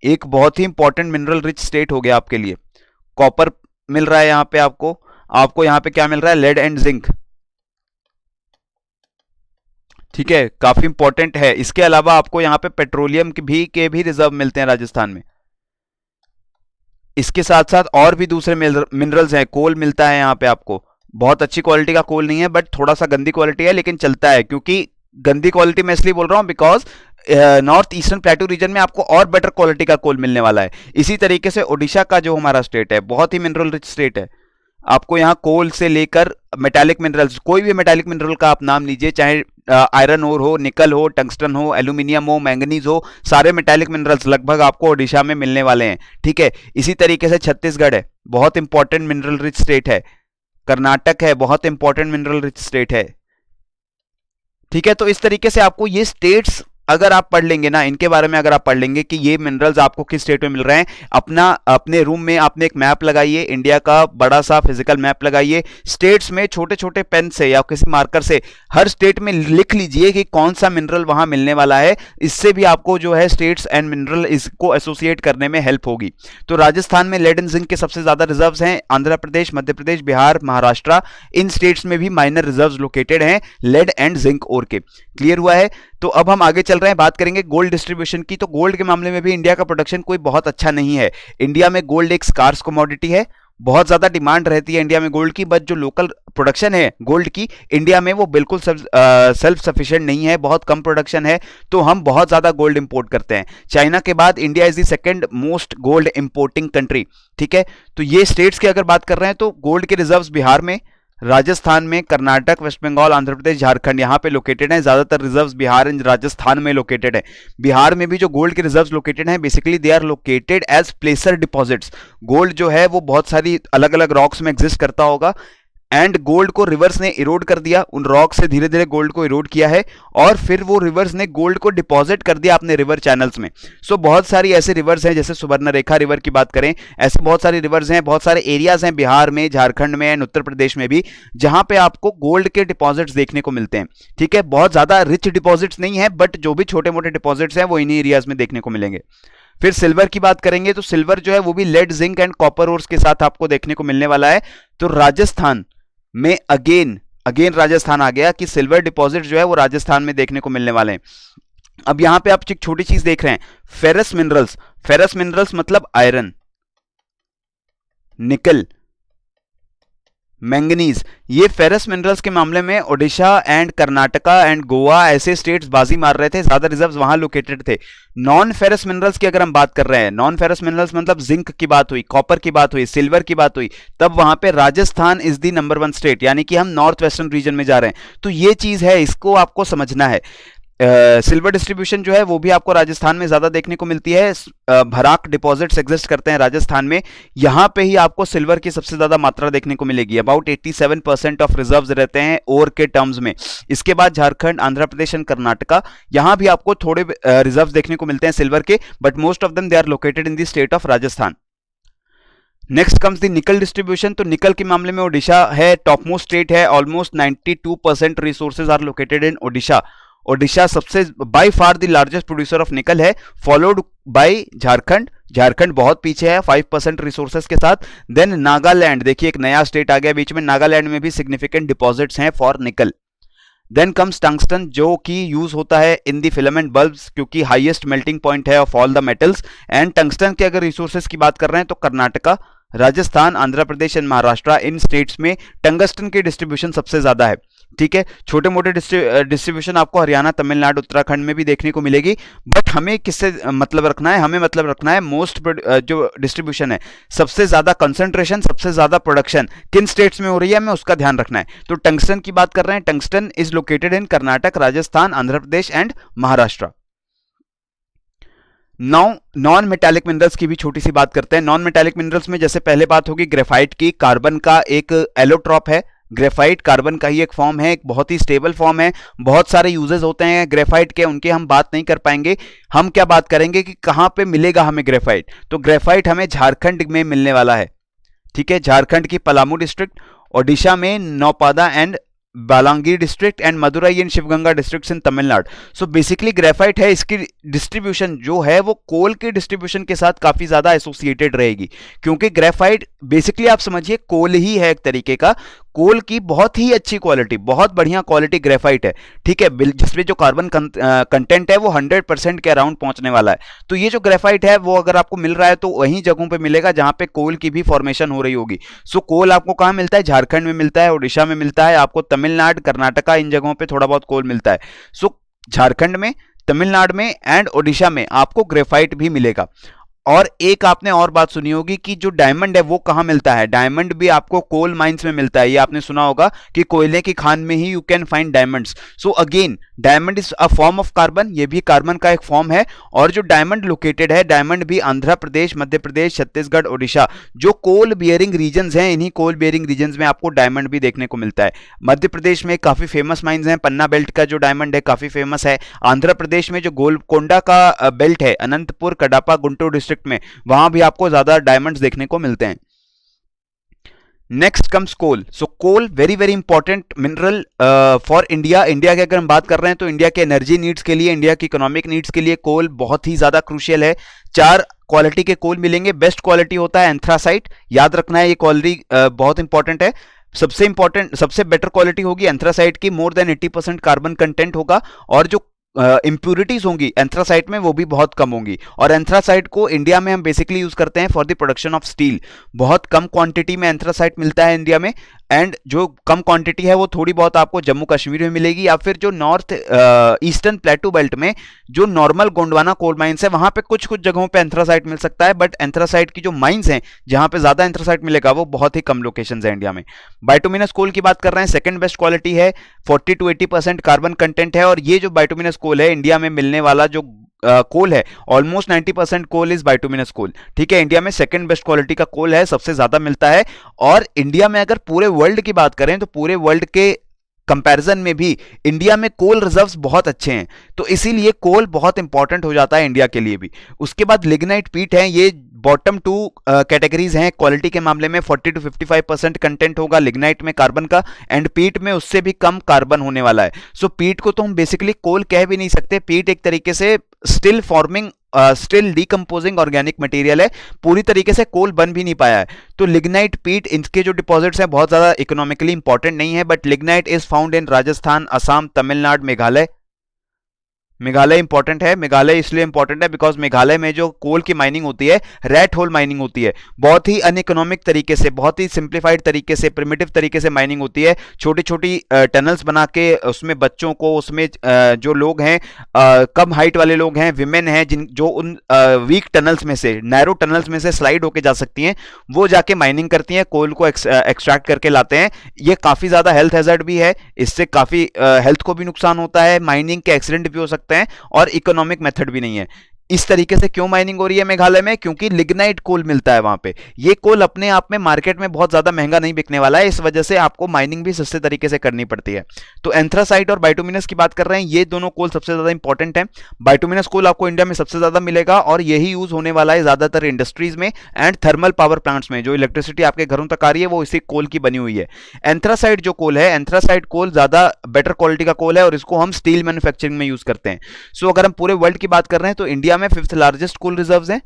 एक बहुत ही इंपॉर्टेंट मिनरल रिच स्टेट हो गया आपके लिए। कॉपर मिल रहा है यहां पे आपको यहां पे क्या मिल रहा है, लेड एंड जिंक। ठीक है, काफी इंपॉर्टेंट है। इसके अलावा आपको यहां पे पेट्रोलियम के भी रिजर्व मिलते हैं राजस्थान में। इसके साथ साथ और भी दूसरे मिनरल्स हैं। कोल मिलता है यहां पे आपको, बहुत अच्छी क्वालिटी का कोल नहीं है, बट थोड़ा सा गंदी क्वालिटी है, लेकिन चलता है। क्योंकि गंदी क्वालिटी मैं इसलिए बोल रहा हूं because north eastern plateau region में आपको और बेटर क्वालिटी का कोल मिलने वाला है। इसी तरीके से ओडिशा का जो हमारा स्टेट है बहुत ही मिनरल रिच स्टेट है। आपको यहाँ कोल से लेकर मेटालिक मिनरल्स, कोई भी मेटालिक मिनरल का आप नाम लीजिए, चाहे आयरन ओर हो, निकल हो, टंगस्टन हो, एल्यूमिनियम हो, मैंगनीज हो, सारे मेटालिक मिनरल्स लगभग आपको ओडिशा में मिलने वाले हैं। ठीक है, इसी तरीके से छत्तीसगढ़ है, बहुत इंपॉर्टेंट मिनरल रिच स्टेट है। कर्नाटक है, बहुत इंपॉर्टेंट मिनरल रिच स्टेट है। ठीक है, तो इस तरीके से आपको ये स्टेट्स अगर आप पढ़ लेंगे ना, इनके बारे में अगर आप पढ़ लेंगे कि ये मिनरल्स आपको किस स्टेट में मिल रहे हैं, अपने रूम में आपने एक मैप लगाइए, इंडिया का बड़ा सा फिजिकल मैप लगाइए, स्टेट्स में छोटे छोटे पेन से या किसी मार्कर से हर स्टेट में लिख लीजिए कि कौन सा मिनरल वहां मिलने वाला है। इससे भी आपको जो है स्टेट्स एंड मिनरल इसको एसोसिएट करने में हेल्प होगी। तो राजस्थान में लेड एंड जिंक के सबसे ज्यादा रिजर्व्स हैं। आंध्र प्रदेश, मध्य प्रदेश, बिहार, महाराष्ट्र, इन स्टेट्स में भी माइनर रिजर्व्स लोकेटेड हैं लेड एंड जिंक ओर के। क्लियर हुआ है? तो अब हम आगे चल रहे हैं, बात करेंगे गोल्ड डिस्ट्रीब्यूशन की। तो गोल्ड के मामले में भी इंडिया का प्रोडक्शन कोई बहुत अच्छा नहीं है। इंडिया में गोल्ड एक स्कार्स कमोडिटी है, बहुत ज्यादा डिमांड रहती है इंडिया में गोल्ड की, बट जो लोकल प्रोडक्शन है गोल्ड की इंडिया में वो बिल्कुल सेल्फ सफिशिएंट नहीं है, बहुत कम प्रोडक्शन है। तो हम बहुत ज्यादा गोल्ड इंपोर्ट करते हैं। चाइना के बाद India is the second most gold importing country. ठीक है, तो ये स्टेट्स की अगर बात कर रहे हैं तो गोल्ड के रिजर्व्स बिहार में, राजस्थान में, कर्नाटक, वेस्ट बंगाल, आंध्र प्रदेश, झारखंड यहां पे लोकेटेड है। ज्यादातर रिजर्व्स बिहार एंड राजस्थान में लोकेटेड है। बिहार में भी जो गोल्ड के रिजर्व्स लोकेटेड हैं basically they are located as placer deposits. Gold जो है वो बहुत सारी अलग अलग रॉक्स में एग्जिस्ट करता होगा, एंड गोल्ड को रिवर्स ने इरोड कर दिया, उन रॉक से धीरे धीरे गोल्ड को इरोड किया है, और फिर वो रिवर्स ने गोल्ड को डिपॉजिट कर दिया अपने रिवर चैनल्स में। सो बहुत सारी ऐसे रिवर्स हैं, जैसे सुवर्णरेखा रिवर की बात करें, ऐसे बहुत सारी रिवर्स हैं, बहुत सारे एरियाज हैं बिहार में, झारखंड में एंड उत्तर प्रदेश में भी, जहां पे आपको गोल्ड के डिपॉजिट्स देखने को मिलते हैं। ठीक है, बहुत ज्यादा रिच डिपॉजिट्स नहीं है, बट जो भी छोटे मोटे डिपॉजिट्स हैं वो इन्हीं एरियाज में देखने को मिलेंगे। फिर सिल्वर की बात करेंगे तो सिल्वर जो है वो भी lead, zinc and copper ores के साथ आपको देखने को मिलने वाला है। तो राजस्थान में अगेन राजस्थान आ गया कि सिल्वर डिपॉजिट जो है वो राजस्थान में देखने को मिलने वाले हैं। अब यहां पे आप एक छोटी चीज देख रहे हैं, फेरस मिनरल्स। फेरस मिनरल्स मतलब आयरन, निकल, मैंगनीज। ये फेरस मिनरल्स के मामले में ओडिशा एंड कर्नाटका एंड गोवा ऐसे स्टेट्स बाजी मार रहे थे, ज्यादा रिजर्व्स वहां लोकेटेड थे। नॉन फेरस मिनरल्स की अगर हम बात कर रहे हैं, नॉन फेरस मिनरल्स मतलब जिंक की बात हुई, कॉपर की बात हुई, सिल्वर की बात हुई, तब वहां पे Rajasthan is the number 1 state, यानी कि हम नॉर्थ वेस्टर्न रीजन में जा रहे हैं। तो ये चीज है, इसको आपको समझना है। सिल्वर डिस्ट्रीब्यूशन जो है वो भी आपको राजस्थान में ज्यादा देखने को मिलती है। भराक डिपॉजिट्स एग्जिस्ट करते हैं राजस्थान में, यहां पे ही आपको सिल्वर की सबसे ज्यादा मात्रा देखने को मिलेगी। अबाउट 87% ऑफ रिजर्व्स रहते हैं ओर के टर्म्स में। इसके बाद झारखंड, आंध्र प्रदेश एंड कर्नाटका, यहां भी आपको थोड़े रिजर्व्स देखने को मिलते हैं सिल्वर के, but most of them they are located in the state of Rajasthan. Next comes the nickel distribution. तो निकल के मामले में ओडिशा है टॉप मोस्ट स्टेट है, almost 92% resources are located in Odisha. Odisha सबसे by far the largest producer of nickel है, followed by Jharkhand. Jharkhand बहुत पीछे है 5% रिसोर्सेज के साथ। देन नागालैंड, देखिए एक नया स्टेट आ गया बीच में, नागालैंड में भी सिग्निफिकेंट डिपॉजिट्स हैं फॉर निकल। देन कम्स टंगस्टन, जो कि यूज होता है इन दी फिलामेंट बल्ब्स, क्योंकि हाईएस्ट मेल्टिंग पॉइंट है of all the metals. And tungsten के अगर रिसोर्सेज की बात कर रहे हैं तो Karnataka, Rajasthan, Andhra Pradesh and Maharashtra, in states में टंगस्टन की डिस्ट्रीब्यूशन सबसे ज्यादा है। ठीक है, छोटे मोटे डिस्ट्रीब्यूशन आपको हरियाणा, तमिलनाडु, उत्तराखंड में भी देखने को मिलेगी, बट हमें किससे मतलब रखना है, हमें मतलब रखना है मोस्ट जो डिस्ट्रीब्यूशन है, सबसे ज्यादा कंसंट्रेशन, सबसे ज्यादा प्रोडक्शन किन स्टेट्स में हो रही है, हमें उसका ध्यान रखना है। तो टंगस्टन की बात कर रहे हैं, tungsten is located in Karnataka, Rajasthan, Andhra Pradesh and Maharashtra. Non metallic minerals की भी छोटी सी बात करते हैं। नॉन मेटालिक मिनरल्स में जैसे पहले बात होगी ग्रेफाइट की, कार्बन का एक एलोट्रॉप है, ग्रेफाइट कार्बन का ही एक फॉर्म है, एक बहुत ही स्टेबल फॉर्म है, बहुत सारे यूजेस होते हैं ग्रेफाइट के, उनके हम बात नहीं कर पाएंगे। हम क्या बात करेंगे कि कहां पे मिलेगा हमें ग्रेफाइट, तो ग्रेफाइट हमें झारखंड में मिलने वाला है, ठीक है, झारखंड की पलामू डिस्ट्रिक्ट, ओडिशा में Nuapada and Balangir district and Madurai and Sivaganga district in Tamil Nadu. So basically graphite है, इसकी डिस्ट्रीब्यूशन जो है वो कोल के डिस्ट्रीब्यूशन के साथ काफी ज्यादा एसोसिएटेड रहेगी, क्योंकि ग्रेफाइट बेसिकली आप समझिए कोल ही है एक तरीके का, कोल की बहुत ही अच्छी क्वालिटी, बहुत बढ़िया क्वालिटी ग्रेफाइट है, ठीक है, जिसमें जो कार्बन कंटेंट है वो 100% के अराउंड पहुंचने वाला है। तो ये जो ग्रेफाइट है वो अगर आपको मिल रहा है तो वहीं जगहों पे मिलेगा जहां पे कोल की भी फॉर्मेशन हो रही होगी। सो कोल आपको कहां मिलता है, झारखंड में मिलता है, उड़ीसा में मिलता है, आपको तमिलनाडु, कर्नाटका, इन जगहों पे थोड़ा बहुत कोल मिलता है। सो झारखंड में, तमिलनाडु में एंड ओडिशा में आपको ग्रेफाइट भी मिलेगा। और एक आपने और बात सुनी होगी कि जो डायमंड है वो कहां मिलता है, डायमंड भी आपको कोल माइंस में मिलता है। ये आपने सुना होगा कि कोयले की खान में ही you can find diamonds. So again diamond is a form of carbon, ये भी कार्बन का एक फॉर्म है। और जो डायमंड लोकेटेड है, डायमंड भी आंध्र प्रदेश, मध्य प्रदेश, छत्तीसगढ़, ओडिशा, जो कोल बियरिंग रीजन्स हैं, इन्हीं कोल बियरिंग रीजन्स में आपको डायमंड भी देखने को मिलता है। मध्य प्रदेश में काफी फेमस माइंस हैं, पन्ना बेल्ट का जो डायमंड है काफी फेमस है। आंध्र प्रदेश में जो गोलकोंडा का बेल्ट है, अनंतपुर, कडापा, गुंटूर डिस्ट्रिक्ट में, वहां भी आपको ज्यादा डायमंड्स देखने को मिलते हैं। Next comes coal. So coal very very important mineral for India. India की अगर हम बात कर रहे हैं तो इंडिया के एनर्जी नीड्स के लिए, इंडिया की इकोनॉमिक नीड्स के लिए कोल बहुत ही ज्यादा क्रूशियल है। 4 क्वालिटी के कोल मिलेंगे। बेस्ट क्वालिटी होता है एंथ्रासाइट, याद रखना है ये क्वालिटी बहुत इंपॉर्टेंट है। सबसे इंपॉर्टेंट, सबसे बेटर क्वालिटी होगी एंथ्रासाइट की, मोर देन 80% कार्बन कंटेंट होगा, और जो इंप्यूरिटीज होंगी एंथ्रासाइट में वो भी बहुत कम होंगी। और एंथ्रासाइट को इंडिया में हम बेसिकली यूज करते हैं for the production of steel. बहुत कम क्वांटिटी में एंथ्रासाइट मिलता है इंडिया में, एंड जो कम क्वांटिटी है वो थोड़ी बहुत आपको जम्मू कश्मीर में मिलेगी, या फिर जो नॉर्थ ईस्टर्न प्लेटू बेल्ट में जो नॉर्मल गोंडवाना कोल माइंस है वहां पे कुछ कुछ जगहों पे एंथ्रासाइट मिल सकता है। बट एंथ्रासाइट की जो माइंस हैं जहां पे ज्यादा एंथ्रासाइट मिलेगा वो बहुत ही कम लोकेशंस है इंडिया में। बाइटुमिनस कोल की बात कर रहे हैं, सेकंड बेस्ट क्वालिटी है, 40 to 80% कार्बन कंटेंट है। और ये जो बाइटुमिनस कोल है इंडिया में मिलने वाला जो कोल है, ऑलमोस्ट 90% कोल इज बाइटुमिनस कोल, ठीक है। इंडिया में सेकंड बेस्ट क्वालिटी का कोल है, सबसे ज्यादा मिलता है। और इंडिया में अगर पूरे वर्ल्ड की बात करें तो पूरे वर्ल्ड के कंपैरिजन में भी इंडिया में कोल रिजर्व्स बहुत अच्छे हैं, तो इसीलिए कोल बहुत इंपॉर्टेंट हो जाता है इंडिया के लिए भी। उसके बाद लिग्नाइट पीट है, ये बॉटम 2 कैटेगरीज हैं क्वालिटी के मामले में। 40 to 55% कंटेंट होगा लिग्नाइट में कार्बन का, एंड पीट में उससे भी कम कार्बन होने वाला है। सो पीट को तो हम बेसिकली कोल कह भी नहीं सकते, पीट एक तरीके से still forming, still decomposing organic material है, पूरी तरीके से कोल बन भी नहीं पाया है। तो लिग्नाइट पीट, इनके जो डिपॉजिट्स हैं बहुत ज्यादा इकोनॉमिकली इंपॉर्टेंट नहीं है, but lignite is found in Rajasthan, Assam, Tamil Nadu, Meghalaya. Meghalaya important है, मेघालय इसलिए इंपॉर्टेंट है बिकॉज मेघालय में जो कोल की माइनिंग होती है, रेट होल माइनिंग होती है, बहुत ही अनइकोनॉमिक तरीके से, बहुत ही सिंप्लीफाइड तरीके से, प्रिमिटिव तरीके से माइनिंग होती है। छोटी छोटी टनल्स बना के उसमें बच्चों को, उसमें जो लोग हैं कम हाइट वाले लोग हैं, विमेन हैं, जिन जो उन वीक टनल्स में से, नैरो टनल्स में से स्लाइड होके जा सकती हैं, वो जाके माइनिंग करती हैं, कोल को एक्सट्रैक्ट करके लाते हैं। ये काफी ज्यादा हेल्थ हैजर्ड भी है, इससे काफी हेल्थ को भी नुकसान होता है, माइनिंग के एक्सीडेंट भी हो सकते हैं, और इकोनॉमिक मेथड भी नहीं है। इस तरीके से क्यों माइनिंग हो रही है मेघालय में, क्योंकि लिग्नाइट कोल मिलता है वहां पे। ये कोल अपने आप में मार्केट में बहुत ज्यादा महंगा नहीं बिकने वाला है, इस वजह से आपको माइनिंग भी सस्ते तरीके से करनी पड़ती है। तो एंथ्रासाइट और बाइटुमिनस की बात कर रहे हैं, ये दोनों कोल सबसे ज्यादा इंपॉर्टेंट है। बाइटुमिनस कोल आपको इंडिया में सबसे ज्यादा मिलेगा, और यही यूज होने वाला है ज्यादातर इंडस्ट्रीज में एंड थर्मल पावर प्लांट्स में। जो इलेक्ट्रिसिटी आपके घरों तक आ रही है वो इसी कोल की बनी हुई है। एंथ्रासाइट जो कोल है, एंथ्रासाइट कोल ज्यादा बेटर क्वालिटी का कोल है, और इसको हम स्टील मैन्युफैक्चरिंग में यूज करते हैं। सो अगर हम पूरे वर्ल्ड की बात कर रहे हैं तो इंडिया में 5th लार्जेस्ट कोल रिजर्व्स हैं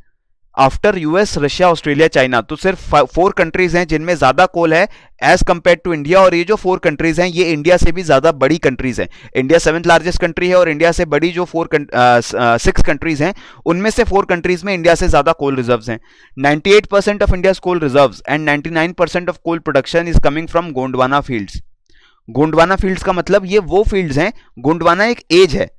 after US, Russia, Australia, China. तो सिर्फ 4 कंट्रीज हैं जिनमें ज्यादा कोल है एज कंपेयर टू इंडिया, और ये जो 4 कंट्रीज हैं ये इंडिया से भी ज्यादा बड़ी कंट्रीज हैं। इंडिया 7th लार्जेस्ट कंट्री है, और इंडिया से बड़ी जो 6 कंट्रीज हैं उनमें से 4 कंट्रीज में इंडिया से ज्यादा कोल रिजर्व्स हैं। 98% of India's coal reserves and 99% of coal production is coming from Gondwana fields. Gondwana fields का मतलब ये वो फील्ड्स हैं, गोंडवाना एक एज है,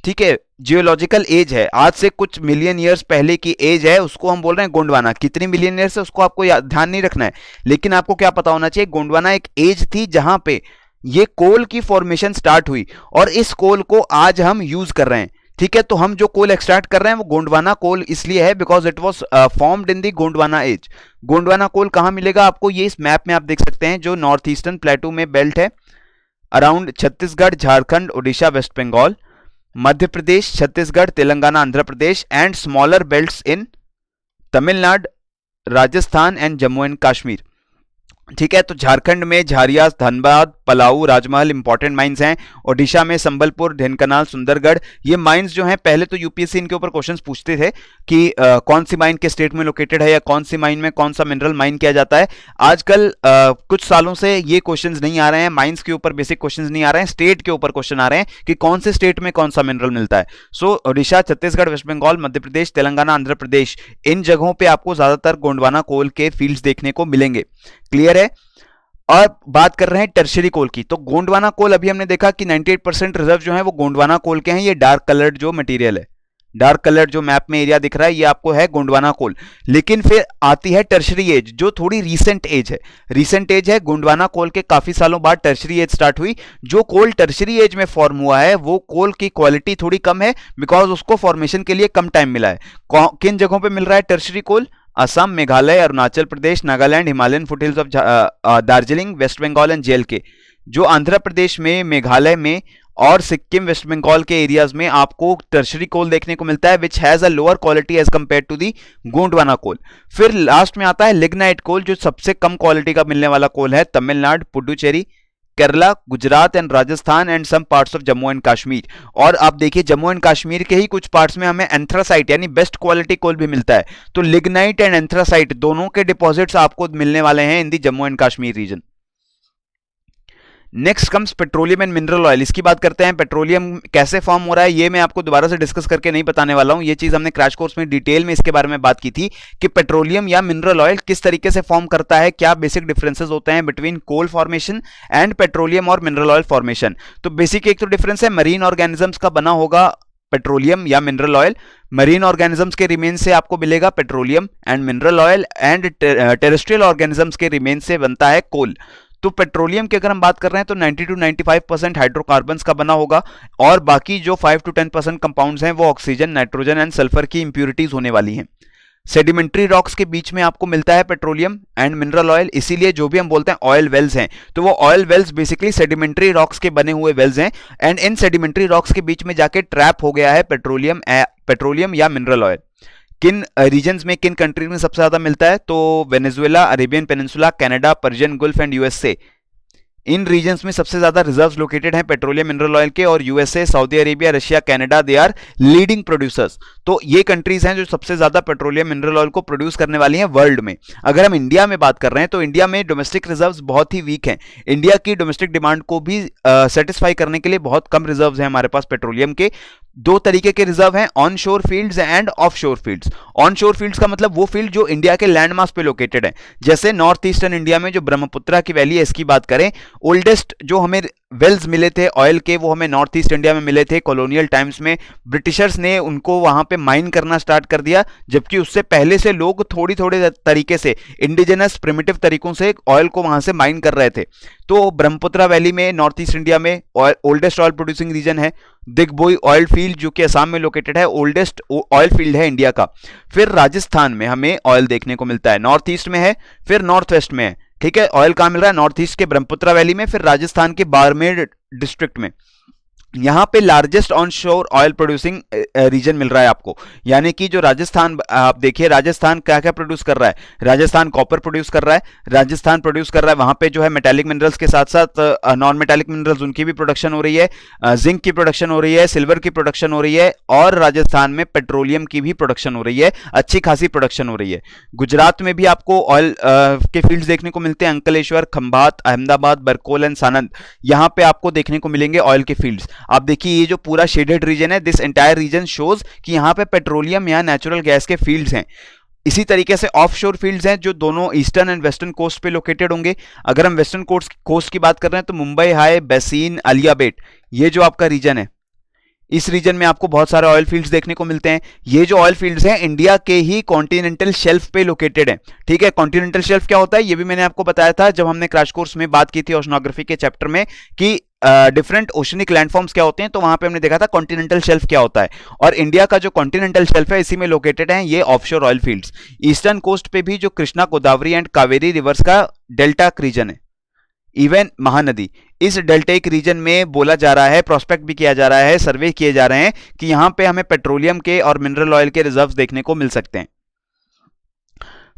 ठीक है, जियोलॉजिकल एज है, आज से कुछ मिलियन ईयर्स पहले की एज है, उसको हम बोल रहे हैं गोंडवाना। कितनी मिलियन ईयर्स है उसको आपको ध्यान नहीं रखना है, लेकिन आपको क्या पता होना चाहिए, गोंडवाना एक एज थी जहां पे ये कोल की फॉर्मेशन स्टार्ट हुई, और इस कोल को आज हम यूज कर रहे हैं। ठीक है, तो हम जो कोल एक्सट्रैक्ट कर रहे हैं वो गोंडवाना कोल इसलिए है because it was formed in the Gondwana age. Gondwana coal कहां मिलेगा आपको, ये इस मैप में आप देख सकते हैं, जो नॉर्थ ईस्टर्न प्लेटू में बेल्ट है around Chhattisgarh, Jharkhand, Odisha, West Bengal, Madhya Pradesh, Chhattisgarh, Telangana, Andhra Pradesh and smaller belts in Tamil Nadu, Rajasthan and Jammu and Kashmir. ठीक है, तो झारखंड में झारिया, धनबाद, पलाऊ, राजमहल इंपॉर्टेंट माइंस हैं। ओडिशा में संबलपुर, ढेनकनाल, सुंदरगढ़, ये माइंस जो हैं पहले तो यूपीएससी इनके ऊपर क्वेश्चंस पूछते थे कि कौन सी माइन के स्टेट में लोकेटेड है या कौन सी माइन में कौन सा मिनरल माइन किया जाता है। आजकल कुछ सालों से ये क्वेश्चंस नहीं आ रहे हैं, माइंस के ऊपर बेसिक क्वेश्चंस नहीं आ रहे हैं, स्टेट के ऊपर क्वेश्चन आ रहे हैं कि कौन से स्टेट में कौन सा मिनरल मिलता है। सो ओडिशा, छत्तीसगढ़, वेस्ट बंगाल, मध्य प्रदेश, तेलंगाना, आंध्र प्रदेश, इन जगहों पर आपको ज्यादातर गोंडवाना कोल के फील्ड्स देखने को मिलेंगे। क्लियर है। और बात कर रहे हैं टर्शियरी कोल की, तो गोंडवाना कोल अभी हमने देखा कि 98% रिजर्व जो है वो गोंडवाना कोल के हैं। ये डार्क कलर्ड जो मटेरियल है, डार्क कलर जो मैप में एरिया दिख रहा है, ये आपको है गोंडवाना कोल। लेकिन फिर आती है टर्शियरी एज, जो थोड़ी रीसेंट एज है। रीसेंट एज है गोंडवाना कोल के, काफी सालों बाद टर्शियरी एज स्टार्ट हुई। जो कोल टर्शियरी एज में फॉर्म हुआ है वो कोल की क्वालिटी थोड़ी कम है बिकॉज उसको फॉर्मेशन के लिए कम टाइम मिला है। किन जगहों पर मिल रहा है tertiary coal? Assam, Meghalaya, Arunachal Pradesh, Nagaland, Himalayan foothills of Darjeeling, west Bengal and J and K. जो आंध्र प्रदेश में, मेघालय में और सिक्किम, वेस्ट बंगाल के एरियाज में आपको टर्शियरी कोल देखने को मिलता है which has a lower quality as compare to the Gondwana coal. फिर लास्ट में आता है लिग्नाइट कोल, जो सबसे कम क्वालिटी का मिलने वाला कोल है Tamil Nadu, Puducherry, Kerala, Gujarat and Rajasthan and some parts of Jammu and Kashmir. और आप देखिए जम्मू एंड कश्मीर के ही कुछ पार्ट्स में हमें एंथ्रासाइट यानी बेस्ट क्वालिटी कोल भी मिलता है। तो लिग्नाइट एंड एंथ्रासाइट दोनों के डिपॉजिट्स आपको मिलने वाले हैं in the Jammu and Kashmir region. Next comes petroleum and mineral oil. इसकी बात करते हैं, पेट्रोलियम कैसे फॉर्म हो रहा है ये मैं आपको दोबारा से डिस्कस करके नहीं बताने वाला हूं। ये चीज हमने क्रैश कोर्स में डिटेल में इसके बारे में बात की थी कि पेट्रोलियम या मिनरल ऑयल किस तरीके से फॉर्म करता है, क्या बेसिक डिफरेंसेस होते हैं between coal formation and petroleum और मिनरल ऑयल फॉर्मेशन। तो बेसिक एक तो डिफरेंस है, मरीन ऑर्गेनिजम्स का बना होगा पेट्रोलियम या मिनरल ऑयल। मरीन ऑर्गेनिजम्स के रिमेन से आपको मिलेगा petroleum and mineral oil, and terrestrial organisms के रिमेन से बनता है कोल। तो पेट्रोलियम की अगर हम बात कर रहे हैं तो 90 to 95% हाइड्रोकार्बन्स का बना होगा और बाकी जो 5 to 10% कंपाउंड्स हैं वो ऑक्सीजन, नाइट्रोजन एंड सल्फर की इंप्यूरिटीज होने वाली हैं। सेडिमेंट्री रॉक्स के बीच में आपको मिलता है पेट्रोलियम एंड मिनरल ऑयल, इसीलिए जो भी हम बोलते हैं ऑयल वेल्स हैं तो वो oil wells basically sedimentary rocks के बने हुए वेल्स हैं। एंड इन सेडिमेंट्री रॉक्स के बीच में जाके ट्रैप हो गया है पेट्रोलियम या मिनरल ऑयल। किन रीजन्स में, किन कंट्रीज में सबसे ज्यादा मिलता है? तो Venezuela, Arabian peninsula, Canada, Persian Gulf and USA, इन रीजन्स में सबसे ज्यादा रिजर्व्स लोकेटेड हैं पेट्रोलियम मिनरल ऑयल के। और USA, Saudi Arabia, Russia, Canada, they are leading producers. तो ये कंट्रीज हैं जो सबसे ज्यादा पेट्रोलियम मिनरल ऑयल को प्रोड्यूस करने वाली हैं वर्ल्ड में। अगर हम इंडिया में बात कर रहे हैं तो इंडिया में डोमेस्टिक रिजर्व्स बहुत ही वीक हैं। इंडिया की डोमेस्टिक डिमांड को भी सेटिस्फाई करने के लिए बहुत कम रिजर्व्स हैं हमारे पास पेट्रोलियम के। दो तरीके के रिजर्व हैं, ऑन शोर फील्ड्स एंड ऑफ शोर फील्ड्स। ऑन शोर फील्ड्स का मतलब वो फील्ड जो इंडिया के लैंड मास पे लोकेटेड है। जैसे नॉर्थ ईस्टर्न इंडिया में जो ब्रह्मपुत्रा की वैली है इसकी बात करें, ओल्डेस्ट जो हमें वेल्स मिले थे ऑयल के वो हमें नॉर्थ ईस्ट इंडिया में मिले थे कॉलोनियल टाइम्स में। ब्रिटिशर्स ने उनको वहां पे माइन करना स्टार्ट कर दिया, जबकि उससे पहले से लोग थोड़ी थोड़े तरीके से इंडिजिनस प्रिमिटिव तरीकों से ऑयल को वहां से माइन कर रहे थे। तो ब्रह्मपुत्रा वैली में नॉर्थ ईस्ट इंडिया में ओल्डेस्ट ऑयल प्रोड्यूसिंग रीजन है। दिग्बोई ऑयल फील्ड जो कि असम में लोकेटेड है, ओल्डेस्ट ऑयल फील्ड है इंडिया का। फिर राजस्थान में हमें ऑयल देखने को मिलता है, नॉर्थ ईस्ट में है, फिर नॉर्थ वेस्ट में है। ठीक है, ऑयल कहां मिल रहा है? नॉर्थ ईस्ट के ब्रह्मपुत्रा वैली में, फिर राजस्थान के बाड़मेर डिस्ट्रिक्ट में। यहां पे largest on shore oil producing region मिल रहा है आपको। यानी कि जो राजस्थान, आप देखिए राजस्थान क्या क्या प्रोड्यूस कर रहा है। राजस्थान कॉपर प्रोड्यूस कर रहा है, राजस्थान प्रोड्यूस कर रहा है वहां पे जो है मेटालिक मिनरल्स के साथ साथ नॉन मेटालिक मिनरल्स उनकी भी प्रोडक्शन हो रही है, जिंक की प्रोडक्शन हो रही है, सिल्वर की प्रोडक्शन हो रही है, और राजस्थान में पेट्रोलियम की भी प्रोडक्शन हो रही है, अच्छी खासी प्रोडक्शन हो रही है। गुजरात में भी आपको ऑयल के फील्ड्स देखने को मिलते हैं, अंकलेश्वर, खंभात, अहमदाबाद, बरकोल एंड सानंद, यहां पे आपको देखने को मिलेंगे ऑयल के फील्ड्स। आप देखिए ये जो पूरा शेडेड रीजन है, दिस एंटायर रीजन शोज कि यहां पे पेट्रोलियम या नेचुरल गैस के फील्ड्स हैं। इसी तरीके से ऑफ शोर फील्ड्स हैं जो दोनों ईस्टर्न एंड वेस्टर्न कोस्ट पे लोकेटेड होंगे। अगर हम वेस्टर्न कोस्ट की बात कर रहे हैं तो मुंबई हाई, बेसिन, अलियाबेट, ये जो आपका रीजन है, इस रीजन में आपको बहुत सारे ऑयल फील्ड्स देखने को मिलते हैं। ये जो ऑयल फील्ड्स हैं इंडिया के ही कॉन्टिनेंटल शेल्फ पे लोकेटेड हैं। ठीक है, कॉन्टिनेंटल शेल्फ क्या होता है ये भी मैंने आपको बताया था जब हमने क्रैश कोर्स में बात की थी ओशनोग्राफी के चैप्टर में, कि डिफरेंट ओशनिक लैंडफॉर्म्स क्या होते हैं, तो वहां पे हमने देखा था कॉन्टिनेंटल शेल्फ क्या होता है, और इंडिया का जो कॉन्टिनेंटल शेल्फ है इसी में लोकेटेड है ये offshore oil fields. Eastern coast पे भी जो कृष्णा गोदावरी एंड कावेरी रिवर्स का डेल्टा रीजन है, इवन महानदी, इस डेल्टेक रीजन में बोला जा रहा है, प्रोस्पेक्ट भी किया जा रहा है, सर्वे किए जा रहे हैं कि यहां पे हमें पेट्रोलियम के और मिनरल ऑयल के रिजर्व्स देखने को मिल सकते हैं।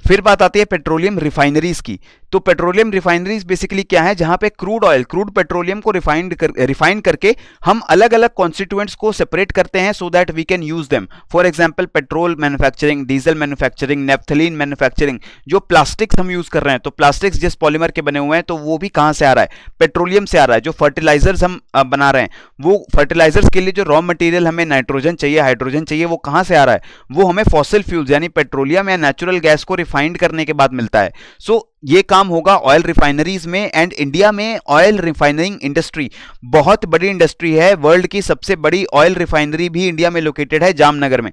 फिर बात आती है पेट्रोलियम रिफाइनरीज की। तो पेट्रोलियम रिफाइनरीज बेसिकली क्या है, जहां पे क्रूड ऑयल, क्रूड पेट्रोलियम को रिफाइन करके हम अलग अलग कॉन्स्टिट्यूएंट्स को सेपरेट करते हैं so that we can use them. For example petrol manufacturing, diesel manufacturing, naphthalene manufacturing. जो प्लास्टिक्स हम यूज कर रहे हैं, तो प्लास्टिक्स जिस पॉलीमर के बने हुए हैं तो वो भी कहां से आ रहा है, पेट्रोलियम से आ रहा है। जो फर्टिलाइजर्स हम बना रहे हैं, वो फर्टिलाइजर्स के लिए जो रॉ मटेरियल हमें नाइट्रोजन चाहिए, हाइड्रोजन चाहिए, वो कहां से आ रहा है, वो हमें फॉसिल फ्यूल्स यानी पेट्रोलियम या नेचुरल गैस को रिफाइंड करने के बाद मिलता है। सो ये काम होगा ऑयल रिफाइनरीज में। एंड इंडिया में ऑयल रिफाइनरिंग इंडस्ट्री बहुत बड़ी इंडस्ट्री है, वर्ल्ड की सबसे बड़ी ऑयल रिफाइनरी भी इंडिया में लोकेटेड है जामनगर में।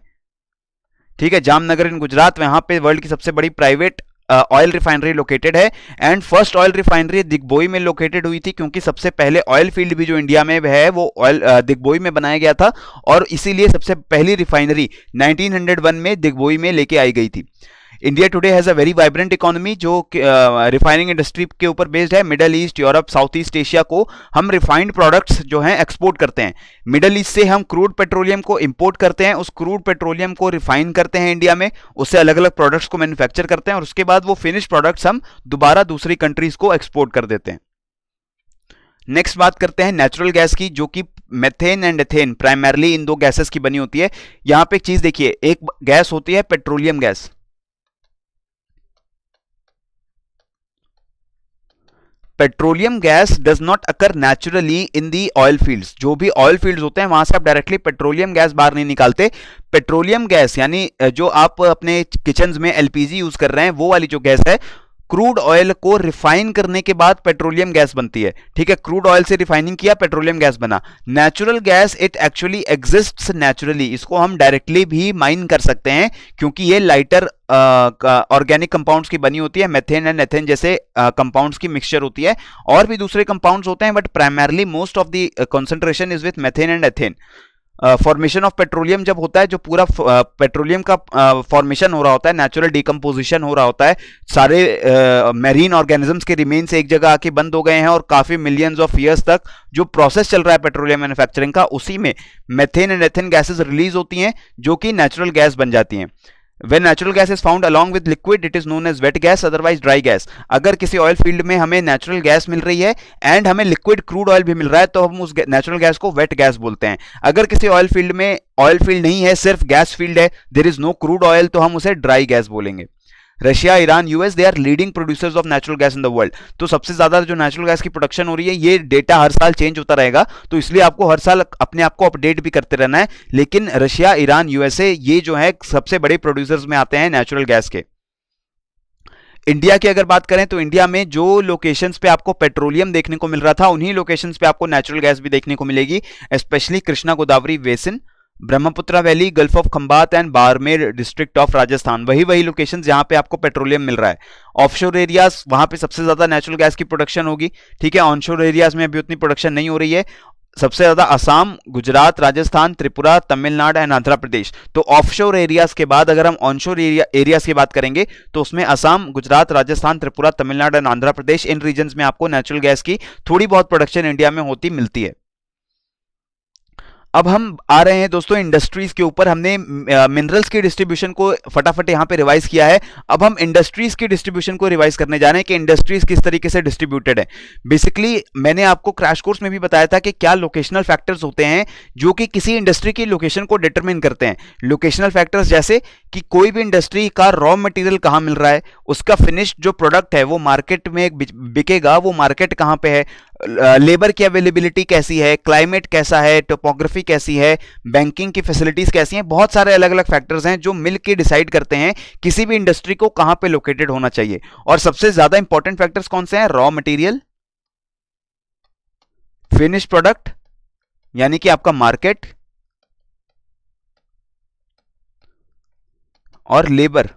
ठीक है, जामनगर इन गुजरात, वहां पे वर्ल्ड की सबसे बड़ी प्राइवेट ऑयल रिफाइनरी लोकेटेड है। And first oil refinery Digboi में लोकेटेड हुई थी, क्योंकि सबसे पहले ऑयल फील्ड भी जो इंडिया में है वो ऑयल दिग्बोई में बनाया गया था, और इसीलिए सबसे पहली रिफाइनरी 1901 में दिग्बोई में लेके आई गई थी। India today has a very vibrant economy जो रिफाइनिंग इंडस्ट्री के ऊपर बेस्ड है। Middle east, Europe, south east Asia को हम रिफाइंड प्रोडक्ट्स जो हैं एक्सपोर्ट करते हैं। मिडल ईस्ट से हम क्रूड पेट्रोलियम को इंपोर्ट करते हैं, उस क्रूड पेट्रोलियम को रिफाइन करते हैं इंडिया में, उससे अलग अलग प्रोडक्ट्स को मैन्युफैक्चर करते हैं, और उसके बाद वो फिनिश प्रोडक्ट्स हम दोबारा दूसरी कंट्रीज को एक्सपोर्ट कर देते हैं। नेक्स्ट बात करते हैं नेचुरल गैस की, जो कि methane and ethane primarily in दो गैसेस की बनी होती है। यहां पे एक चीज देखिए, एक गैस होती है petroleum gas. Petroleum gas does not occur naturally in the oil fields. जो भी ऑयल फील्ड्स होते हैं वहां से आप डायरेक्टली पेट्रोलियम गैस बाहर नहीं निकालते। पेट्रोलियम गैस यानी जो आप अपने किचन में एलपीजी यूज कर रहे हैं, वो वाली जो गैस है, क्रूड ऑयल को रिफाइन करने के बाद पेट्रोलियम गैस बनती है। ठीक है, क्रूड ऑयल से रिफाइनिंग किया, पेट्रोलियम गैस बना। Natural gas it actually exists naturally, इसको हम डायरेक्टली भी माइन कर सकते हैं, क्योंकि ये लाइटर ऑर्गेनिक कंपाउंड्स की बनी होती है। मेथेन एंड एथेन जैसे कंपाउंड्स की मिक्सचर होती है, और भी दूसरे कंपाउंड्स होते हैं, but primarily most of the concentration is with methane and ethane. Formation of petroleum जब होता है, जो पूरा पेट्रोलियम का फॉर्मेशन हो रहा होता है, नेचुरल डिकम्पोजिशन हो रहा होता है, सारे मैरीन ऑर्गेनिजम्स के रिमेन्स एक जगह आके बंद हो गए हैं, और काफी मिलियंस ऑफ ईयर्स तक जो प्रोसेस चल रहा है पेट्रोलियम मैन्युफैक्चरिंग का, उसी में methane and ethane gases release होती हैं, जो कि नेचुरल गैस बन जाती हैं। When natural gas is found along with liquid, it is known as wet gas, otherwise dry gas. अगर किसी ऑयल फील्ड में हमें नेचुरल गैस मिल रही है एंड हमें लिक्विड क्रूड ऑयल भी मिल रहा है, तो हम उस नेचुरल गैस को वेट गैस बोलते हैं। अगर किसी ऑयल फील्ड में ऑयल फील्ड नहीं है, सिर्फ गैस फील्ड है, there is no crude oil, तो हम उसे ड्राई गैस बोलेंगे। Russia, Iran, US, they are leading producers of natural gas in the world. तो सबसे ज्यादा जो नेचुरल गैस की प्रोडक्शन हो रही है, ये डेटा हर साल चेंज होता रहेगा, तो इसलिए आपको हर साल अपने आप को अपडेट भी करते रहना है। लेकिन रशिया, ईरान, यूएसए, ये जो है सबसे बड़े प्रोड्यूसर्स में आते हैं नेचुरल गैस के। इंडिया की अगर बात करें, तो इंडिया में जो लोकेशंस पे आपको पेट्रोलियम देखने को मिल रहा था, उन्हीं लोकेशंस पे आपको नेचुरल गैस भी देखने को मिलेगी, specially Krishna Godavari basin, Brahmaputra valley, gulf of Khambhat and Barmer district of Rajasthan. वही लोकेशंस जहां पे आपको पेट्रोलियम मिल रहा है। ऑफशोर एरियाज, वहां पे सबसे ज्यादा नेचुरल गैस की प्रोडक्शन होगी। ठीक है, ऑनशोर एरियाज में अभी उतनी प्रोडक्शन नहीं हो रही है। सबसे ज्यादा असम, गुजरात, राजस्थान, त्रिपुरा, तमिलनाडु एंड आंध्र प्रदेश। तो ऑफशोर एरियाज के बाद अगर हम ऑनशोर एरियाज की बात करेंगे, तो उसमें असम, गुजरात, राजस्थान, त्रिपुरा, तमिलनाडु एंड आंध्र प्रदेश, इन रीजन्स में आपको नेचुरल गैस की थोड़ी बहुत प्रोडक्शन इंडिया में होती मिलती है। अब हम आ रहे हैं दोस्तों इंडस्ट्रीज के ऊपर। हमने मिनरल्स की डिस्ट्रीब्यूशन को फटाफट यहां पे रिवाइज किया है। अब हम इंडस्ट्रीज की डिस्ट्रीब्यूशन को रिवाइज करने जा रहे हैं कि इंडस्ट्रीज किस तरीके से डिस्ट्रीब्यूटेड है। बेसिकली मैंने आपको क्रैश कोर्स में भी बताया था कि क्या लोकेशनल फैक्टर्स होते हैं जो कि किसी इंडस्ट्री की लोकेशन को डिटरमिन करते हैं। लोकेशनल फैक्टर्स जैसे कि कोई भी इंडस्ट्री का रॉ मटेरियल कहां मिल रहा है, उसका फिनिश्ड जो प्रोडक्ट है वो मार्केट में बिकेगा, वो मार्केट कहां पे है, लेबर की अवेलेबिलिटी कैसी है, क्लाइमेट कैसा है, टोपोग्राफी कैसी है, बैंकिंग की फैसिलिटीज कैसी हैं। बहुत सारे अलग अलग फैक्टर्स हैं जो मिलकर डिसाइड करते हैं किसी भी इंडस्ट्री को कहां पे लोकेटेड होना चाहिए। और सबसे ज्यादा इंपॉर्टेंट फैक्टर्स कौन से हैं? रॉ मटेरियल, फिनिश प्रोडक्ट यानी कि आपका मार्केट, और लेबर।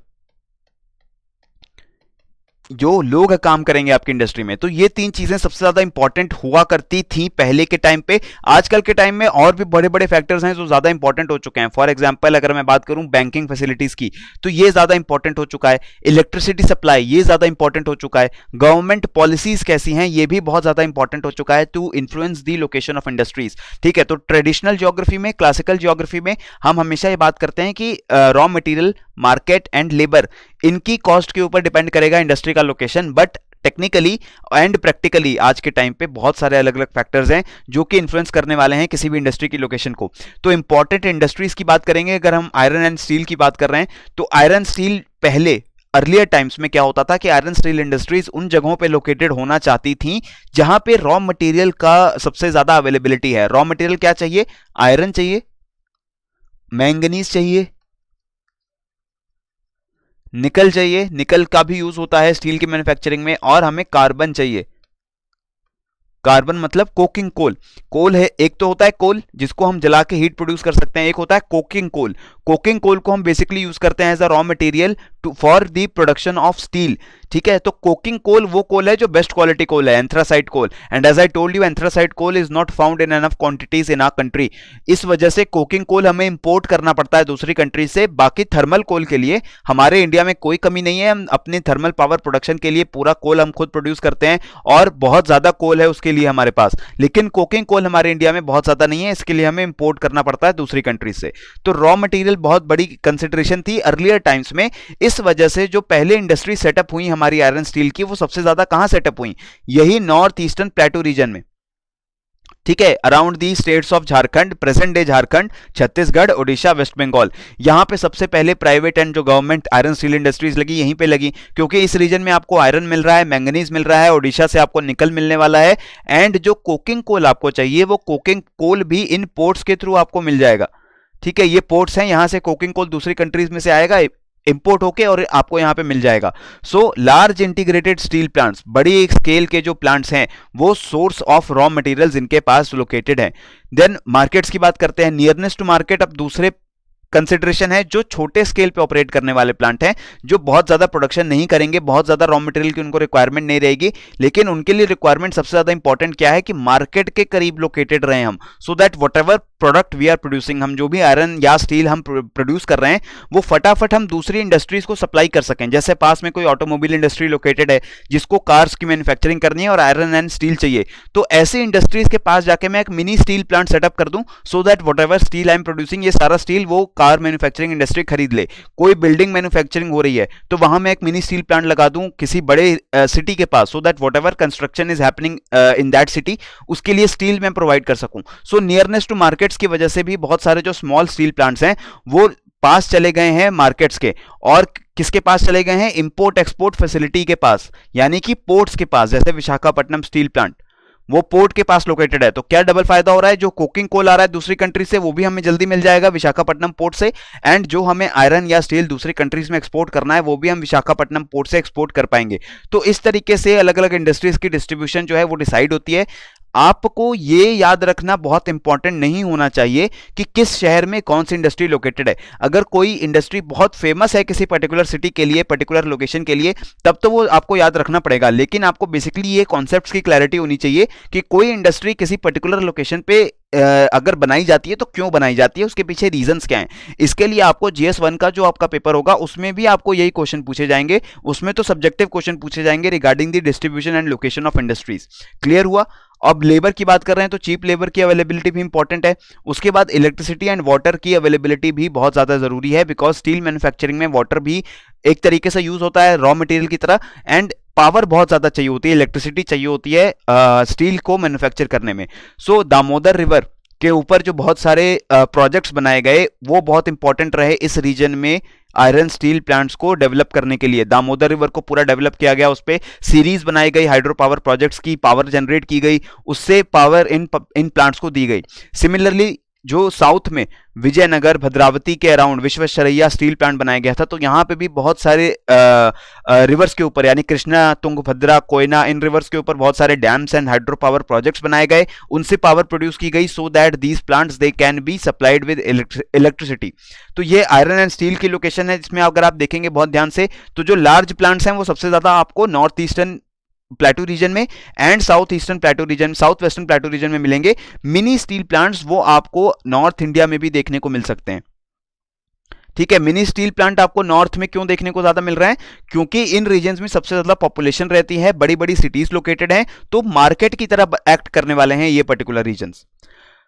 जो लोग काम करेंगे आपकी इंडस्ट्री में। तो ये तीन चीजें सबसे ज्यादा इंपॉर्टेंट हुआ करती थी पहले के टाइम पे। आजकल के टाइम में और भी बड़े बड़े फैक्टर्स हैं जो ज्यादा इंपॉर्टेंट हो चुके हैं। फॉर एग्जांपल अगर मैं बात करूं बैंकिंग फैसिलिटीज की, तो ये ज्यादा इंपॉर्टेंट हो चुका है। इलेक्ट्रिसिटी सप्लाई, ये ज्यादा इंपॉर्टेंट हो चुका है। गवर्नमेंट पॉलिसीज कैसी हैं, ये भी बहुत ज्यादा इंपॉर्टेंट हो चुका है to influence the location of industries. ठीक है, तो ट्रेडिशनल ज्योग्राफी में, क्लासिकल ज्योग्राफी में हम हमेशा ये बात करते हैं कि raw material, market and labour, इनकी कॉस्ट के ऊपर डिपेंड करेगा इंडस्ट्री का location. But technically and practically आज के टाइम पे बहुत सारे अलग अलग फैक्टर्स हैं जो कि इन्फ्लुएंस करने वाले हैं किसी भी इंडस्ट्री की लोकेशन को। तो इंपॉर्टेंट इंडस्ट्रीज की बात करेंगे, अगर हम आयरन एंड स्टील की बात कर रहे हैं, तो आयरन स्टील पहले अर्लियर टाइम्स में क्या होता था कि आयरन स्टील इंडस्ट्रीज उन जगहों पे लोकेटेड होना चाहती थी जहां पे रॉ मटेरियल का सबसे ज्यादा अवेलेबिलिटी है। रॉ मटेरियल क्या चाहिए? आयरन चाहिए, मैंगनीज चाहिए, निकल चाहिए, निकल का भी यूज होता है स्टील की मैन्युफैक्चरिंग में, और हमें कार्बन चाहिए। कार्बन मतलब कोकिंग कोल। कोल है, एक तो होता है कोल जिसको हम जला के हीट प्रोड्यूस कर सकते हैं, एक होता है कोकिंग कोल। कोकिंग कोल को हम बेसिकली यूज करते हैं as a raw material for the production of steel. ठीक है, तो कोकिंग कोल वो कोल है जो बेस्ट क्वालिटी कोल है, anthracite coal. And as I told you, anthracite coal is not found in enough quantities in our country. इस वजह से कोकिंग कोल हमें इंपोर्ट करना पड़ता है दूसरी कंट्री से। बाकी थर्मल कोल के लिए हमारे इंडिया में कोई कमी नहीं है, हम अपने थर्मल पावर प्रोडक्शन के लिए पूरा कोल हम खुद प्रोड्यूस करते हैं, और बहुत ज्यादा कोल है उसके लिए हमारे पास। लेकिन कोकिंग कोल हमारे इंडिया में बहुत ज्यादा नहीं है, इसके लिए हमें इंपोर्ट करना पड़ता है दूसरी कंट्री से। तो रॉ मटेरियल बहुत बड़ी कंसिडरेशन थी अर्लियर टाइम्स में। इस वजह से जो पहले इंडस्ट्री सेटअप हुई हमारी आयरन स्टील की, वो सबसे ज्यादा कहां सेटअप हुई? यही नॉर्थ ईस्टर्न प्लेटू रीजन में। ठीक है, around the states of Jharkhand, present day Jharkhand, Chhattisgarh, Odisha, West Bengal, यहां पे सबसे पहले प्राइवेट एंड जो गवर्नमेंट आयरन स्टील इंडस्ट्रीज लगी, यहीं पे लगी, क्योंकि इस रीजन में आपको आयरन मिल रहा है, मैंगनीज मिल रहा है, ओडिशा से आपको निकल मिलने वाला है, एंड जो कोकिंग कोल आपको चाहिए वो कोकिंग कोल भी इन पोर्ट्स के थ्रू आपको मिल जाएगा। ठीक है, ये पोर्ट्स हैं, यहां से कोकिंग कोल दूसरी कंट्रीज में से आएगा इंपोर्ट होके और आपको यहां पे मिल जाएगा। So large integrated steel plants, बड़ी स्केल के जो प्लांट्स हैं, वो सोर्स ऑफ रॉ मटेरियल्स इनके पास लोकेटेड है। देन मार्केट्स की बात करते हैं। नियरनेस टू मार्केट अब दूसरे कंसिडरेशन है, जो छोटे स्केल पे ऑपरेट करने वाले प्लांट हैं, जो बहुत ज्यादा प्रोडक्शन नहीं करेंगे, बहुत ज्यादा रॉ मटेरियल की उनको रिक्वायरमेंट नहीं रहेगी, लेकिन उनके लिए रिक्वायरमेंट सबसे ज्यादा इंपॉर्टेंट क्या है कि मार्केट के करीब लोकेटेड रहे हम, so that whatever product we are producing, हम जो भी आयरन या स्टील हम प्रोड्यूस कर रहे हैं, वो फटाफट हम दूसरी इंडस्ट्रीज को सप्लाई कर सकें। जैसे पास में कोई ऑटोमोबाइल इंडस्ट्री लोकेटेड है जिसको कार्स की मैन्युफैक्चरिंग करनी है और आयरन एंड स्टील चाहिए, तो ऐसे इंडस्ट्रीज के पास जाके मैं एक मिनी स्टील प्लांट सेटअप कर दूं, सो that what ever steel I am producing, ये सारा स्टील वो कार मैन्युफैक्चरिंग इंडस्ट्री खरीद ले। कोई बिल्डिंग मैन्युफैक्चरिंग हो रही है तो वहां मैं एक मिनी स्टील प्लांट लगा दूं किसी बड़े सिटी के पास, so that whatever construction is happening in that city, उसके लिए स्टील मैं प्रोवाइड कर सकूं। सो नियरनेस टू मार्केट्स की वजह से भी बहुत सारे जो स्मॉल स्टील प्लांट्स हैं वो पास चले गए हैं मार्केट्स के, और किसके पास चले गए हैं? इंपोर्ट एक्सपोर्ट फैसिलिटी के पास, यानी कि पोर्ट्स के पास। जैसे विशाखापट्टनम स्टील प्लांट, वो पोर्ट के पास लोकेटेड है, तो क्या डबल फायदा हो रहा है? जो कोकिंग कोल आ रहा है दूसरी कंट्री से वो भी हमें जल्दी मिल जाएगा विशाखापट्टनम पोर्ट से, एंड जो हमें आयरन या स्टील दूसरी कंट्रीज में एक्सपोर्ट करना है वो भी हम विशाखापट्टनम पोर्ट से एक्सपोर्ट कर पाएंगे। तो इस तरीके से अलग अलग इंडस्ट्रीज की डिस्ट्रीब्यूशन जो है वो डिसाइड होती है। आपको ये याद रखना बहुत इंपॉर्टेंट नहीं होना चाहिए कि किस शहर में कौन सी इंडस्ट्री लोकेटेड है। अगर कोई इंडस्ट्री बहुत फेमस है किसी पर्टिकुलर सिटी के लिए, पर्टिकुलर लोकेशन के लिए, तब तो वो आपको याद रखना पड़ेगा, लेकिन आपको बेसिकली ये कॉन्सेप्ट्स की क्लैरिटी होनी चाहिए कि कोई इंडस्ट्री किसी पर्टिकुलर लोकेशन पे अगर बनाई जाती है तो क्यों बनाई जाती है, उसके पीछे रीजंस क्या हैं। इसके लिए आपको GS1 का जो आपका पेपर होगा उसमें भी आपको यही क्वेश्चन पूछे जाएंगे, उसमें तो सब्जेक्टिव क्वेश्चन पूछे जाएंगे regarding the distribution and location of industries. Clear हुआ? अब लेबर की बात कर रहे हैं तो चीप लेबर की अवेलेबिलिटी भी इंपॉर्टेंट है। उसके बाद इलेक्ट्रिसिटी एंड वाटर की अवेलेबिलिटी भी बहुत ज्यादा जरूरी है, बिकॉज स्टील मैन्युफैक्चरिंग में वाटर भी एक तरीके से यूज होता है रॉ मटेरियल की तरह, एंड पावर बहुत ज्यादा चाहिए होती है, इलेक्ट्रिसिटी चाहिए होती है स्टील को मैन्युफैक्चर करने में। सो दामोदर रिवर के ऊपर जो बहुत सारे प्रोजेक्ट्स बनाए गए वो बहुत इंपॉर्टेंट रहे इस रीजन में आयरन स्टील प्लांट्स को डेवलप करने के लिए। दामोदर रिवर को पूरा डेवलप किया गया, उस पे सीरीज बनाई गई, हाइड्रो पावर प्रोजेक्ट्स की पावर जनरेट की गई, उससे पावर इन प्लांट्स को दी गई। सिमिलरली जो साउथ में विजयनगर भद्रावती के अराउंड विश्वेश्वरैया स्टील प्लांट बनाया गया था, तो यहाँ पे भी बहुत सारे रिवर्स के ऊपर यानी कृष्णा, तुंगभद्रा, कोयना, इन रिवर्स के ऊपर बहुत सारे dams and hydro power projects बनाए गए, उनसे पावर प्रोड्यूस की गई so that these plants they can be supplied with electricity. तो ये आयरन एंड स्टील की लोकेशन है, जिसमें अगर आप देखेंगे बहुत ध्यान से तो जो लार्ज प्लांट्स हैं वो सबसे ज्यादा आपको नॉर्थ ईस्टर्न प्लेटू रीजन में and south eastern plateau region, south western plateau region में मिलेंगे। मिनी स्टील प्लांट्स वो आपको नॉर्थ इंडिया में भी देखने को मिल सकते हैं। ठीक है, मिनी स्टील प्लांट आपको नॉर्थ में क्यों देखने को ज्यादा मिल रहा है? क्योंकि इन रीजन्स में सबसे ज्यादा पॉपुलेशन रहती है, बड़ी बड़ी सिटीज लोकेटेड हैं, तो मार्केट की तरह एक्ट करने वाले हैं ये पर्टिकुलर रीजन्स।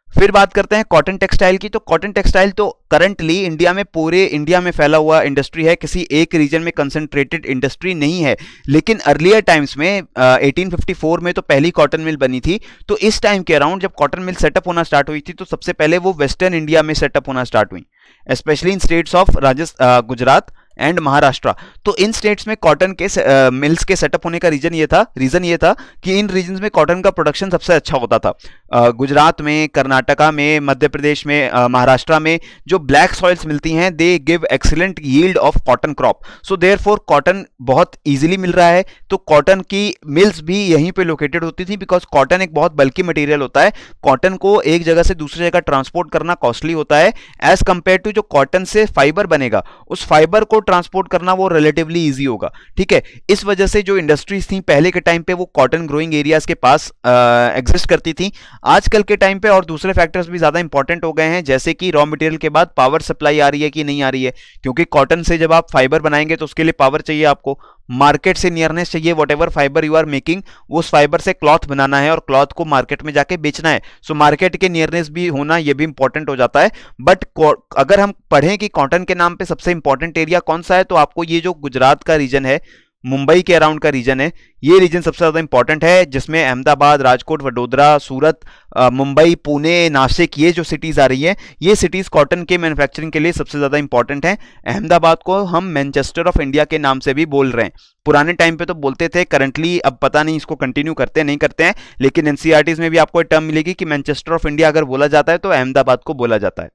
फिर बात करते हैं कॉटन टेक्सटाइल की। तो कॉटन टेक्सटाइल तो करंटली इंडिया में, पूरे इंडिया में फैला हुआ इंडस्ट्री है, किसी एक रीजन में कंसंट्रेटेड इंडस्ट्री नहीं है। लेकिन अर्लियर टाइम्स में 1854 में तो पहली कॉटन मिल बनी थी। तो इस टाइम के अराउंड जब कॉटन मिल सेटअप होना स्टार्ट हुई थी तो सबसे पहले वो वेस्टर्न इंडिया में सेटअप होना स्टार्ट हुई, specially in states of Gujarat and Maharashtra. तो इन स्टेट्स में कॉटन के मिल्स के सेटअप होने का रीजन ये था कि इन रीजन्स में कॉटन का प्रोडक्शन सबसे अच्छा होता था। गुजरात में, कर्नाटका में, मध्य प्रदेश में, महाराष्ट्र में जो ब्लैक सॉइल्स मिलती हैं they give excellent yield of cotton crop, so therefore cotton बहुत इजीली मिल रहा है। तो कॉटन की मिल्स भी यहीं पे लोकेटेड होती थी, बिकॉज कॉटन एक बहुत बल्कि मटेरियल होता है, कॉटन को एक जगह से दूसरी जगह ट्रांसपोर्ट करना कॉस्टली होता है, एज कंपेयर टू जो कॉटन से फाइबर बनेगा उस फाइबर को ट्रांसपोर्ट करना वो रिलेटिवली इजी होगा। ठीक है, इस वजह से जो इंडस्ट्रीज थी पहले के टाइम पे वो कॉटन ग्रोइंग एरियाज के पास एग्जिस्ट करती थी। आजकल के टाइम पे और दूसरे फैक्टर्स भी ज्यादा इंपॉर्टेंट हो गए हैं, जैसे कि रॉ मटेरियल के बाद पावर सप्लाई आ रही है कि नहीं आ रही है, क्योंकि कॉटन से जब आप फाइबर बनाएंगे तो उसके लिए पावर चाहिए, आपको मार्केट से नियरनेस चाहिए, whatever fibre you are making उस फाइबर से क्लॉथ बनाना है और क्लॉथ को मार्केट में जाके बेचना है। सो मार्केट के नियरनेस भी होना ये भी इंपॉर्टेंट हो जाता है। बट अगर हम पढ़ें कि कॉटन के नाम पे सबसे इंपॉर्टेंट एरिया कौन सा है, तो आपको ये जो गुजरात का रीजन है, मुंबई के अराउंड का रीजन है, ये रीजन सबसे ज्यादा इंपॉर्टेंट है, जिसमें अहमदाबाद, राजकोट, वडोदरा, सूरत, मुंबई, पुणे, नासिक, ये जो सिटीज आ रही है, ये सिटीज कॉटन के मैन्युफैक्चरिंग के लिए सबसे ज्यादा इंपॉर्टेंट है। अहमदाबाद को हम मैनचेस्टर ऑफ इंडिया के नाम से भी बोल रहे हैं, पुराने टाइम पे तो बोलते थे, करंटली अब पता नहीं इसको कंटिन्यू करते नहीं करते हैं, लेकिन एनसीईआरटीज में भी आपको टर्म मिलेगी कि मैनचेस्टर ऑफ इंडिया अगर बोला जाता है तो अहमदाबाद को बोला जाता है।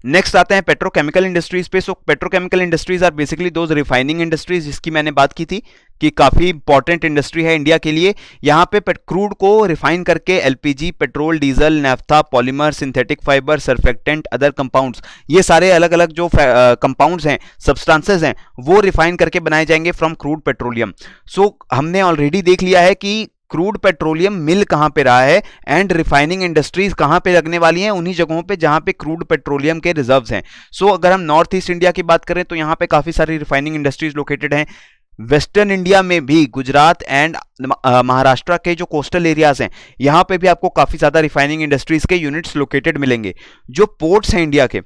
नेक्स्ट आते हैं पेट्रोकेमिकल इंडस्ट्रीज पे। So petrochemical industries are basically those refining industries जिसकी मैंने बात की थी कि काफी इंपॉर्टेंट इंडस्ट्री है इंडिया के लिए। यहाँ पे क्रूड को रिफाइन करके LPG, petrol, diesel, naphtha, polymer, synthetic fibre, surfactant, other compounds, ये सारे अलग अलग जो कंपाउंड्स हैं, सब्सटेंसेज हैं, वो रिफाइन करके बनाए जाएंगे फ्रॉम क्रूड पेट्रोलियम। सो हमने ऑलरेडी देख लिया है कि क्रूड पेट्रोलियम मिल कहां पे रहा है एंड रिफाइनिंग इंडस्ट्रीज कहां पे लगने वाली हैं, उन्हीं जगहों पे जहां पे क्रूड पेट्रोलियम के रिजर्व्स हैं। सो अगर हम नॉर्थ ईस्ट इंडिया की बात करें तो यहां पे काफी सारी रिफाइनिंग इंडस्ट्रीज लोकेटेड हैं। वेस्टर्न इंडिया में भी गुजरात एंड महाराष्ट्र के जो कोस्टल एरियाज हैं, यहां पे भी आपको काफी ज्यादा रिफाइनिंग इंडस्ट्रीज के यूनिट्स लोकेटेड मिलेंगे। जो पोर्ट्स हैं इंडिया के,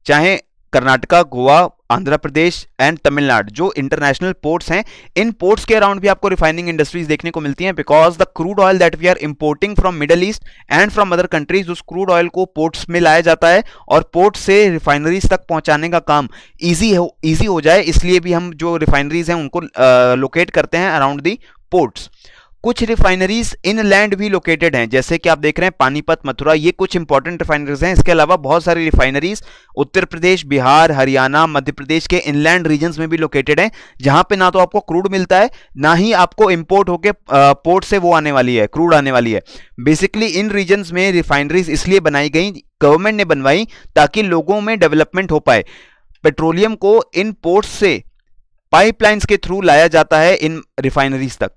चाहे कर्नाटका, गोवा, आंध्र प्रदेश एंड तमिलनाडु, जो इंटरनेशनल पोर्ट्स हैं, इन पोर्ट्स के अराउंड भी आपको रिफाइनिंग इंडस्ट्रीज देखने को मिलती हैं, because the crude oil that we are importing from Middle East and from other countries, उस क्रूड ऑयल को पोर्ट्स में लाया जाता है और पोर्ट से रिफाइनरीज तक पहुंचाने का काम इजी हो जाए, इसलिए भी हम जो रिफाइनरीज हैं उनको लोकेट करते हैं अराउंड दी पोर्ट्स। कुछ रिफाइनरीज इनलैंड भी लोकेटेड हैं, जैसे कि आप देख रहे हैं पानीपत, मथुरा, ये कुछ इंपॉर्टेंट रिफाइनरीज हैं। इसके अलावा बहुत सारी रिफाइनरीज उत्तर प्रदेश, बिहार, हरियाणा, मध्य प्रदेश के इनलैंड रीजन्स में भी लोकेटेड हैं, जहां पे ना तो आपको क्रूड मिलता है, ना ही आपको इंपोर्ट होके पोर्ट से वो आने वाली है, क्रूड आने वाली है। बेसिकली इन रीजन्स में रिफाइनरीज इसलिए बनाई गई, गवर्नमेंट ने बनवाई, ताकि लोगों में डेवलपमेंट हो पाए। पेट्रोलियम को इन पोर्ट्स से पाइपलाइंस के थ्रू लाया जाता है इन रिफाइनरीज तक।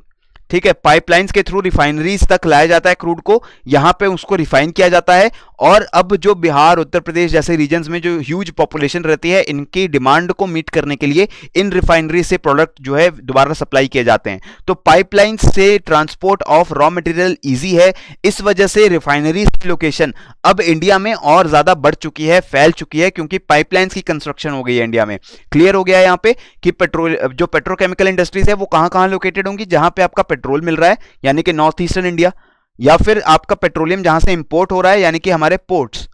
ठीक है, पाइपलाइंस के थ्रू रिफाइनरीज तक लाया जाता है क्रूड को, यहां पे उसको रिफाइन किया जाता है, और अब जो बिहार, उत्तर प्रदेश जैसे रीजन्स में जो ह्यूज पॉपुलेशन रहती है, इनकी डिमांड को मीट करने के लिए इन रिफाइनरी से प्रोडक्ट जो है दोबारा सप्लाई किए जाते हैं। तो पाइपलाइन से transport of raw material easy है, इस वजह से रिफाइनरी की लोकेशन अब इंडिया में और ज्यादा बढ़ चुकी है, फैल चुकी है, क्योंकि पाइपलाइंस की कंस्ट्रक्शन हो गई है इंडिया में। क्लियर हो गया है यहाँ पे कि जो पेट्रोकेमिकल इंडस्ट्रीज है वो कहां लोकेटेड होंगी, जहां पे आपका पेट्रोल मिल रहा है यानी कि नॉर्थ ईस्टर्न इंडिया, या फिर आपका पेट्रोलियम जहां से इंपोर्ट हो रहा है यानी कि हमारे पोर्ट्स,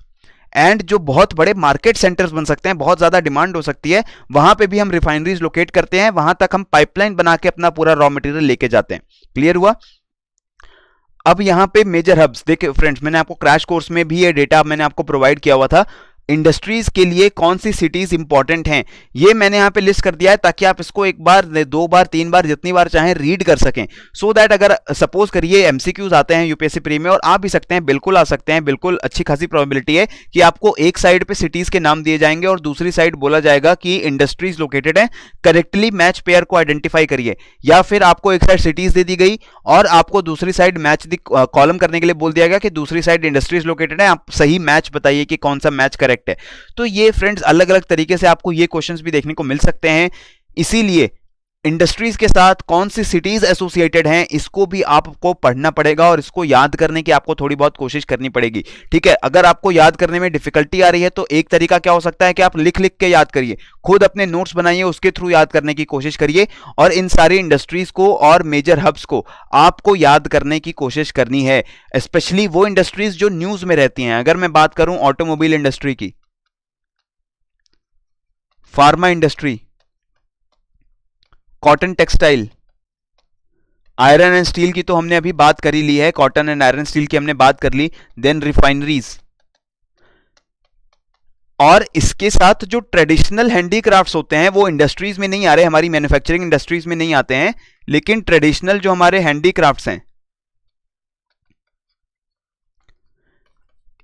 एंड जो बहुत बड़े मार्केट सेंटर्स बन सकते हैं, बहुत ज्यादा डिमांड हो सकती है, वहां पे भी हम रिफाइनरीज लोकेट करते हैं, वहां तक हम पाइपलाइन बना के अपना पूरा रॉ मटेरियल लेके जाते हैं। क्लियर हुआ? अब यहाँ पे मेजर हब्स देखिए फ्रेंड्स, मैंने आपको क्रैश कोर्स में भी ये डेटा मैंने आपको प्रोवाइड किया हुआ था। इंडस्ट्रीज के लिए कौन सी सिटीज इंपॉर्टेंट हैं, ये मैंने यहाँ पे लिस्ट कर दिया है, ताकि आप इसको एक बार, दो बार, तीन बार, जितनी बार चाहें रीड कर सकें। सो दैट अगर सपोज करिए एमसीक्यूज आते हैं यूपीएससी प्री में, और आ भी सकते हैं, बिल्कुल आ सकते हैं, बिल्कुल अच्छी खासी प्रोबेबिलिटी है कि आपको एक साइड पे सिटीज के नाम दिए जाएंगे और दूसरी साइड बोला जाएगा कि इंडस्ट्रीज लोकेटेड है, करेक्टली मैच पेयर को आइडेंटिफाई करिए। या फिर आपको एक साइड सिटीज दे दी गई और आपको दूसरी साइड मैच कॉलम करने के लिए बोल दिया गया कि दूसरी साइड इंडस्ट्रीज लोकेटेड है, आप सही मैच बताइए कि कौन सा मैच करेक्ट है। तो ये फ्रेंड्स अलग अलग तरीके से आपको ये क्वेश्चंस भी देखने को मिल सकते हैं। इसीलिए इंडस्ट्रीज के साथ कौन सी सिटीज एसोसिएटेड हैं, इसको भी आपको पढ़ना पड़ेगा और इसको याद करने की आपको थोड़ी बहुत कोशिश करनी पड़ेगी। ठीक है, अगर आपको याद करने में डिफिकल्टी आ रही है तो एक तरीका क्या हो सकता है कि आप लिख लिख के याद करिए, खुद अपने नोट्स बनाइए, उसके थ्रू याद करने की कोशिश करिए, और इन सारी इंडस्ट्रीज को और मेजर हब्स को आपको याद करने की कोशिश करनी है। स्पेशली वो इंडस्ट्रीज जो न्यूज में रहती हैं। अगर मैं बात करूं ऑटोमोबाइल इंडस्ट्री की, pharma industry, cotton textile, iron and steel की तो हमने अभी बात कर ही ली है, कॉटन एंड आयरन स्टील की हमने बात कर ली। देन रिफाइनरीज, और इसके साथ जो ट्रेडिशनल हैंडीक्राफ्ट्स होते हैं वो इंडस्ट्रीज में नहीं आ रहे, हमारी मैन्युफैक्चरिंग इंडस्ट्रीज में नहीं आते हैं, लेकिन ट्रेडिशनल जो हमारे हैंडीक्राफ्ट्स हैं